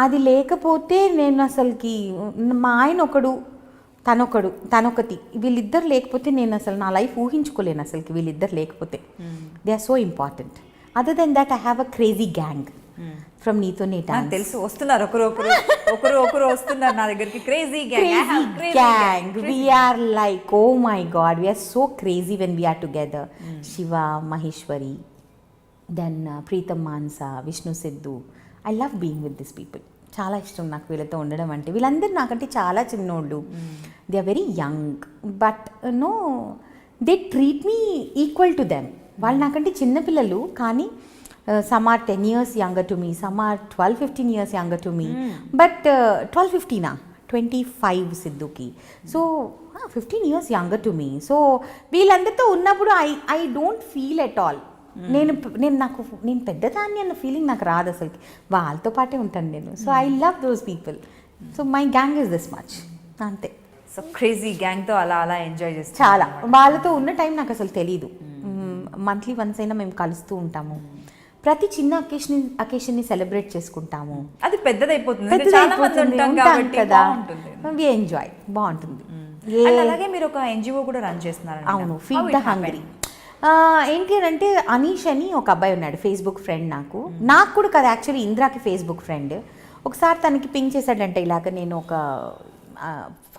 అది లేకపోతే నేను అసలుకి, మా ఆయన ఒకడు, తనొకటి, వీళ్ళిద్దరు లేకపోతే నేను అసలు నా లైఫ్ ఊహించుకోలేను అసలుకి. వీళ్ళిద్దరు లేకపోతే they are so important. Other than that I have a crazy gang from Neethone dance. తెలుసు, వస్తున్నారు ఒకరు వస్తున్నారు నా దగ్గరికి. Crazy gang. We are like, oh my God, we are so crazy when we are together. Shiva, Maheshwari, then Preetham Mansa, Vishnu Sidhu. I love being with these people. చాలా ఇష్టం నాకు వీళ్ళతో ఉండడం అంటే. వీళ్ళందరూ నాకంటే చాలా చిన్నోళ్ళు. They are very young, but no they treat me equal to them. వాళ్ళు నాకంటే చిన్నపిల్లలు, కానీ some are 10 years younger to me, some are 12-15 years younger to me. But 12-15 25 సిద్ధుకి. So 15 years younger to me. So వీళ్ళందరితో ఉన్నప్పుడు I don't feel at all. నేను పెద్దదాన్ని అన్న ఫీలింగ్ నాకు రాదు అసలుకి. వాళ్ళతో పాటే ఉంటాను నేను. So I love those people. So my gang is this much. అంతే. సో క్రేజీ గ్యాంగ్తో అలా ఎంజాయ్ చేస్తాను. చాలా. వాళ్ళతో ఉన్న టైం నాకు అసలు తెలీదు. మంత్లీ వన్స్ అయినా మేము కలుస్తూ ఉంటాము. ప్రతి చిన్న అకేషన్ని సెలబ్రేట్ చేసుకుంటాము. అది పెద్దదైపోతుంది కదా. We enjoy. బాగుంటుంది. అలాగే మీరు ఒక ఎన్జిఓ కూడా రన్ చేస్తున్నారు. అవును, ఫీడ్ ద హంగ్రీ. ఏంటి అంటే అనీష్ అని ఒక అబ్బాయి ఉన్నాడు, ఫేస్బుక్ ఫ్రెండ్. నాకు కూడా కదా, యాక్చువల్లీ ఇంద్రాకి ఫేస్బుక్ ఫ్రెండ్. ఒకసారి తనకి పింక్ చేశాడంటే, ఇలాగ నేను ఒక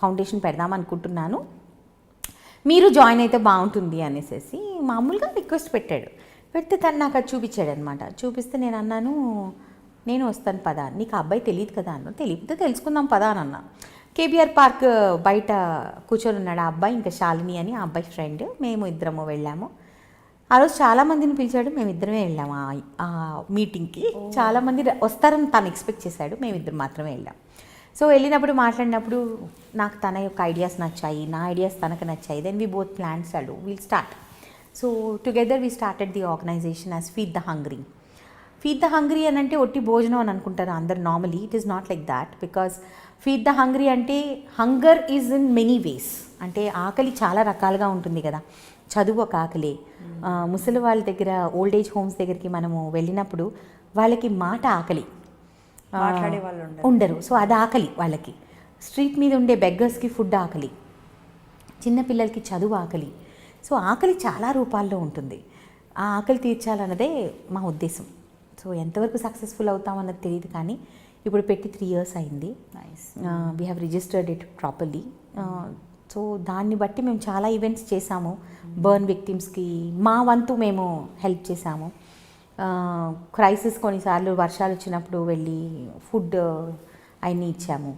ఫౌండేషన్ పెడదామనుకుంటున్నాను, మీరు జాయిన్ అయితే బాగుంటుంది అనేసి మామూలుగా రిక్వెస్ట్ పెట్టాడు. పెడితే తను నాకు అది చూపించాడు అనమాట. చూపిస్తే నేను అన్నాను, నేను వస్తాను పదా, నీకు ఆ అబ్బాయి తెలియదు కదా అన్న. తెలియకపోతే తెలుసుకుందాం పదా అని అన్నా. కేబీఆర్ పార్క్ బయట కూర్చొని ఉన్నాడు ఆ అబ్బాయి, ఇంకా శాలిని అని ఆ అబ్బాయి ఫ్రెండ్. మేము ఇద్దరము వెళ్ళాము. ఆ రోజు చాలామందిని పిలిచాడు, మేము ఇద్దరమే వెళ్ళాము ఆ మీటింగ్కి. చాలామంది వస్తారని తను ఎక్స్పెక్ట్ చేశాడు, మేమిద్దరు మాత్రమే వెళ్ళాం. సో వెళ్ళినప్పుడు మాట్లాడినప్పుడు నాకు తన యొక్క ఐడియాస్ నచ్చాయి, నా ఐడియాస్ తనకు నచ్చాయి. దెన్ వీ బోత్ ప్లాన్స్ అడు will start. So together we started the organisation as feed the hungry. Feed the hungry అని అంటే ఒట్టి భోజనం అని అనుకుంటారు అందరు. Normally it is not like that. Because feed the hungry అంటే hunger is in many ways. అంటే ఆకలి చాలా రకాలుగా ఉంటుంది కదా. చదువు ఒక ఆకలే. ముసలి వాళ్ళ దగ్గర ఓల్డ్ ఏజ్ హోమ్స్ దగ్గరికి మనము వెళ్ళినప్పుడు వాళ్ళకి మాట ఆకలి, మాట్లాడే వాళ్ళు ఉండరు. సో అది ఆకలి వాళ్ళకి. స్ట్రీట్ మీద ఉండే బెగ్గర్స్కి ఫుడ్ ఆకలి, చిన్నపిల్లలకి చదువు ఆకలి. సో ఆకలి చాలా రూపాల్లో ఉంటుంది. ఆ ఆకలి తీర్చాలన్నదే మా ఉద్దేశం. సో ఎంతవరకు సక్సెస్ఫుల్ అవుతామన్నది తెలియదు, కానీ ఇప్పుడు పెట్టి 3 years అయింది. We have registered it properly. So దాన్ని బట్టి మేము చాలా ఈవెంట్స్ చేశాము. బర్న్ విక్టిమ్స్కి మా వంతు మేము హెల్ప్ చేశాము. క్రైసిస్ కొన్నిసార్లు వర్షాలు వచ్చినప్పుడు వెళ్ళి ఫుడ్ అవన్నీ ఇచ్చాము.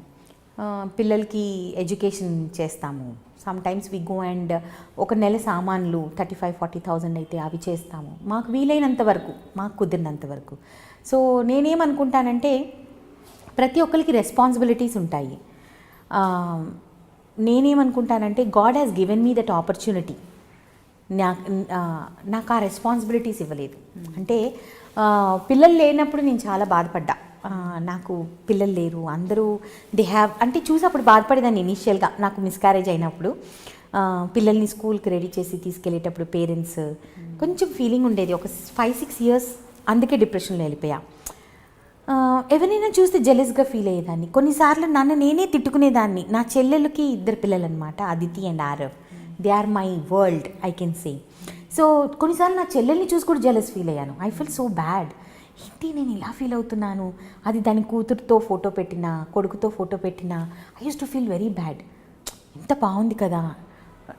పిల్లలకి ఎడ్యుకేషన్ చేస్తాము. Sometimes we go and ఒక నెల సామాన్లు 35,000-40,000 అయితే అవి చేస్తాము. మాకు వీలైనంత వరకు, మాకు కుదిరినంత వరకు. సో నేనేమనుకుంటానంటే ప్రతి ఒక్కరికి రెస్పాన్సిబిలిటీస్ ఉంటాయి. నేనేమనుకుంటానంటే God has given me that opportunity. నాకు ఆ రెస్పాన్సిబిలిటీస్ ఇవ్వలేదు. అంటే పిల్లలు లేనప్పుడు నేను చాలా బాధపడ్డా. నాకు పిల్లలు లేరు, అందరూ దే హ్యావ్ అంటే చూసి అప్పుడు బాధపడేదాన్ని ఇనీషియల్గా. నాకు మిస్క్యారేజ్ అయినప్పుడు పిల్లల్ని స్కూల్కి రెడీ చేసి తీసుకెళ్ళేటప్పుడు పేరెంట్స్ కొంచెం ఫీలింగ్ ఉండేది. ఒక 5-6 years అందుకే డిప్రెషన్లో వెళ్ళిపోయా. ఎవరైనా చూస్తే జెలస్గా ఫీల్ అయ్యేదాన్ని. కొన్నిసార్లు నన్ను నేనే తిట్టుకునేదాన్ని. నా చెల్లెలకి 2 పిల్లలు అనమాట, Aditi and Aarav. They are my world, I can say. So కొన్నిసార్లు నా చెల్లెల్ని చూసి కూడా జెలస్ ఫీల్ అయ్యాను. I feel so bad. ఏంటి నేను ఇలా ఫీల్ అవుతున్నాను. అది దాని కూతురుతో ఫోటో పెట్టినా, కొడుకుతో ఫోటో పెట్టినా I use to feel very bad. ఎంత బాగుంది కదా.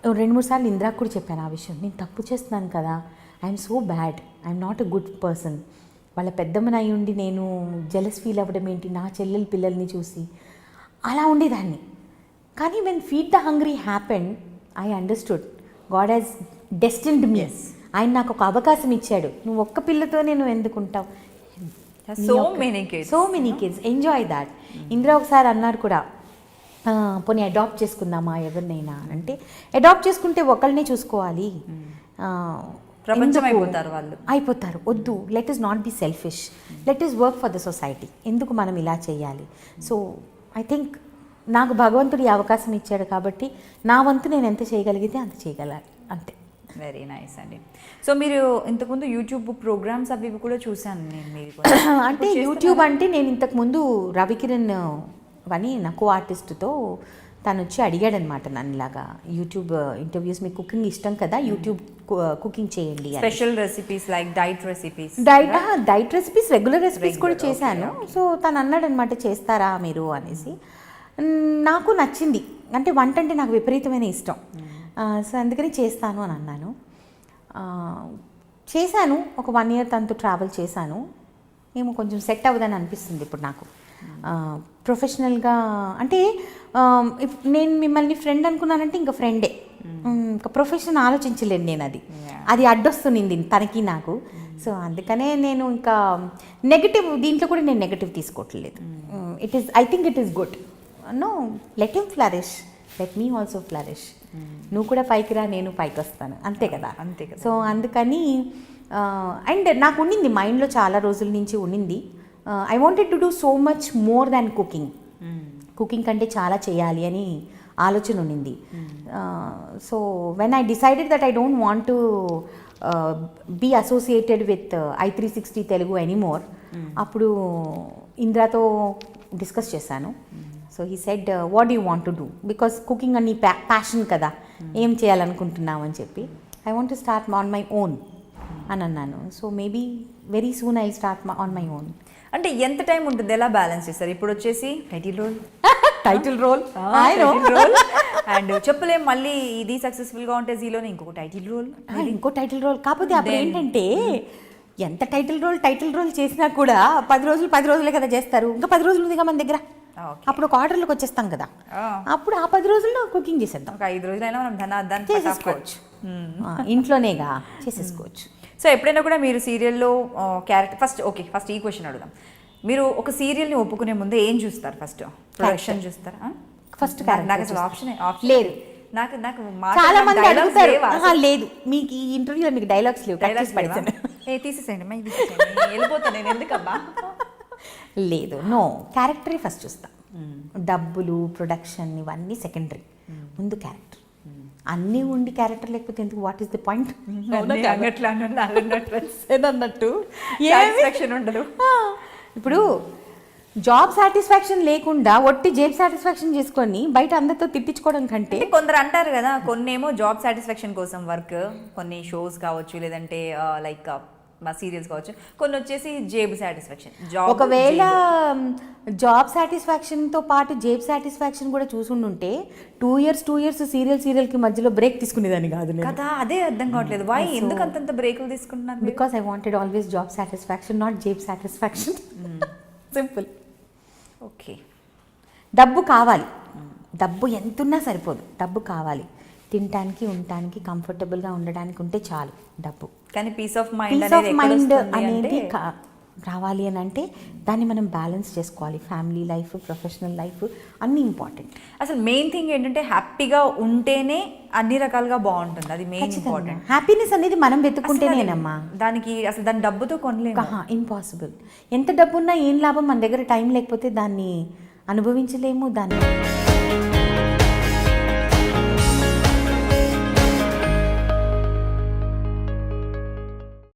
2-3 సార్లు ఇంద్రాకు కూడా చెప్పాను ఆ విషయం. నేను తప్పు చేస్తున్నాను కదా, I'm so bad, I'm not a good person. వాళ్ళ పెద్దమ్మని అయి ఉండి నేను జెలస్ ఫీల్ అవ్వడం ఏంటి నా చెల్లెల పిల్లల్ని చూసి, అలా ఉండేదాన్ని. కానీ when feed the hungry happened I understood God has destined me. ఆయన నాకు ఒక అవకాశం ఇచ్చాడు. నువ్వు ఒక్క పిల్లతో నేను ఎందుకుంటావు, so many kids enjoy that. Indira ఒకసారి అన్నారు కూడా, పోనీ అడాప్ట్ చేసుకుందామా ఎవరినైనా అంటే, అడాప్ట్ చేసుకుంటే ఒకళ్ళనే చూసుకోవాలి, ప్రపంచం అయిపోతారు వాళ్ళు, అయిపోతారు. వద్దు, let is not be selfish, let is work for the society. ఎందుకు మనం ఇలా చేయాలి? సో ఐ థింక్ నాకు భగవంతుడు ఈ అవకాశం ఇచ్చాడు కాబట్టి నా వంతు నేను ఎంత చేయగలిగితే అంత చేయగలాలి, అంతే. వెరీ నైస్ అండి. సో మీరు ఇంతకుముందు యూట్యూబ్ ప్రోగ్రామ్స్ అవి కూడా చూశాను నేను. మీరు అంటే యూట్యూబ్ అంటే నేను ఇంతకుముందు రవికిరణ్ అని నా కో ఆర్టిస్ట్తో తను వచ్చి అడిగాడు అనమాట నన్నులాగా, యూట్యూబ్ ఇంటర్వ్యూస్, మీకు కుకింగ్ ఇష్టం కదా, యూట్యూబ్ కుకింగ్ చేయండి. Special recipes like diet recipes, regular recipes కూడా చేశాను. సో తను అన్నాడు అనమాట, చేస్తారా మీరు అనేసి. నాకు నచ్చింది, అంటే వంట అంటే నాకు విపరీతమైన ఇష్టం. సో అందుకని చేస్తాను అని అన్నాను. చేశాను, ఒక 1 year తనతో ట్రావెల్ చేశాను. ఏమో కొంచెం సెట్ అవ్వదని అనిపిస్తుంది ఇప్పుడు నాకు. ప్రొఫెషనల్గా అంటే నేను మిమ్మల్ని ఫ్రెండ్ అనుకున్నానంటే ఇంకా ఫ్రెండే, ఇంకా ప్రొఫెషన్ ఆలోచించలేను నేను. అది అడ్డొస్తుంది తనకి నాకు. సో అందుకనే నేను ఇంకా నెగటివ్, దీంట్లో కూడా నేను నెగటివ్ తీసుకోవట్లేదు. I think it is good. No, let him flourish, let me also flourish. నువ్వు కూడా పైకి రా, నేను పైకి వస్తాను, అంతే కదా. సో అందుకని అండ్ నాకు ఉండింది మైండ్లో చాలా రోజుల నుంచి ఉండింది, I wanted to do so much more than cooking. Cooking కంటే చాలా చేయాలి అని ఆలోచన ఉండింది. So when I decided that I don't want to be associated with i360 Telugu anymore, అప్పుడు ఇంద్రాతో డిస్కస్ చేశాను. So he said, what do you want to do, because cooking అని ప్యాషన్ కదా, ఏం చేయాలనుకుంటున్నావు అని చెప్పి, I want to start on my own అని అన్నాను. So maybe very soon I start on my own. అంటే ఎంత టైం ఉంటుంది, ఎలా బ్యాలెన్స్ చేస్తారు? ఇప్పుడు వచ్చేసి టైటిల్ రోల్ అండ్ చెప్పలేం, మళ్ళీ ఇది సక్సెస్ఫుల్గా ఉంటే జీలోనే ఇంకో టైటిల్ రోల్. కాకపోతే అప్పుడు ఏంటంటే ఎంత టైటిల్ రోల్ చేసినా కూడా 10 రోజులే కదా చేస్తారు. ఇంకా 10 రోజులు ఉందిగా మన దగ్గర, Okay. అప్పుడు ఒక ఆర్డర్లోకి వచ్చేస్తాం కదా, అప్పుడు ఆ 10 రోజుల్లో కుకింగ్ చేసేద్దాం, ఒక 5 రోజులైనా మనం ధనార్దాన్ని చేసేసుకోవచ్చు. ఇంట్లోనేగా చేసేసుకోవచ్చు. సో ఎప్పుడైనా కూడా మీరు సీరియల్లో క్యారెక్టర్ ఫస్ట్ ఈ క్వశ్చన్ అడుగుదాం. మీరు ఒక సీరియల్ని ఒప్పుకునే ముందు ఏం చూస్తారు? ఫస్ట్ ప్రొడక్షన్ చూస్తారా? ఫస్ట్ నాకు అసలు ఆప్షన్ లేదు. నాకు చాలా మంది అడుగుతారు, లేదు మీకు ఈ ఇంటర్వ్యూలో మీకు డైలాగ్స్ లేవు, డైలాగ్స్ తీసేసేయండి వెళ్ళిపోతాను నేను ఎందుకబ్బా. లేదు, నో, క్యారెక్టరే ఫస్ట్ చూస్తా. డబ్బులు, ప్రొడక్షన్ ఇవన్నీ సెకండరీ, ముందు క్యారెక్టర్. అన్నీ ఉండి క్యారెక్టర్ లేకపోతే ఎందుకు? వాట్ ఈస్ ది పాయింట్ అన్నట్టు ఉండదు. ఇప్పుడు జాబ్ సాటిస్ఫాక్షన్ లేకుండా ఒట్టి జేబ్ సాటిస్ఫాక్షన్ చేసుకొని బయట అందరితో తిట్టించుకోవడం కంటే, కొందరు అంటారు కదా, కొన్ని ఏమో జాబ్ సాటిస్ఫాక్షన్ కోసం వర్క్, కొన్ని షోస్ కావచ్చు, లేదంటే లైక్ మా సీరియల్స్ కావచ్చు, కొన్ని వచ్చేసి జేబ్ సాటిస్ఫాక్షన్. ఒకవేళ జాబ్ సాటిస్ఫాక్షన్తో పాటు జేబ్ సాటిస్ఫాక్షన్ కూడా చూసుండుంటే 2 years సీరియల్కి మధ్యలో బ్రేక్ తీసుకునేదాన్ని కాదు కదా. అదే అర్థం కావట్లేదు, వై ఎందుకు అంతంత బ్రేకులు తీసుకుంటున్నారు? Because I wanted always job satisfaction, not జేబ్ సాటిస్ఫాక్షన్. సింపుల్. ఓకే, డబ్బు కావాలి, డబ్బు ఎంతున్నా సరిపోదు, డబ్బు కావాలి. తినటానికి, ఉండటానికి, కంఫర్టబుల్గా ఉండడానికి ఉంటే చాలు డబ్బు. కానీ పీస్ ఆఫ్ మైండ్ అనేది రావాలి అని అంటే దాన్ని మనం బ్యాలెన్స్ చేసుకోవాలి. ఫ్యామిలీ లైఫ్, ప్రొఫెషనల్ లైఫ్ అన్నీ ఇంపార్టెంట్. అసలు మెయిన్ థింగ్ ఏంటంటే హ్యాపీగా ఉంటేనే అన్ని రకాలుగా బాగుంటుంది, అది మెయిన్ ఇంపార్టెంట్. హ్యాపీనెస్ అనేది మనం వెతుక్కుంటేనేనమ్మా, దాని డబ్బుతో కొనలేము, ఇంపాసిబుల్. ఎంత డబ్బు ఉన్నా ఏం లాభం, మన దగ్గర టైం లేకపోతే దాన్ని అనుభవించలేము, దాన్ని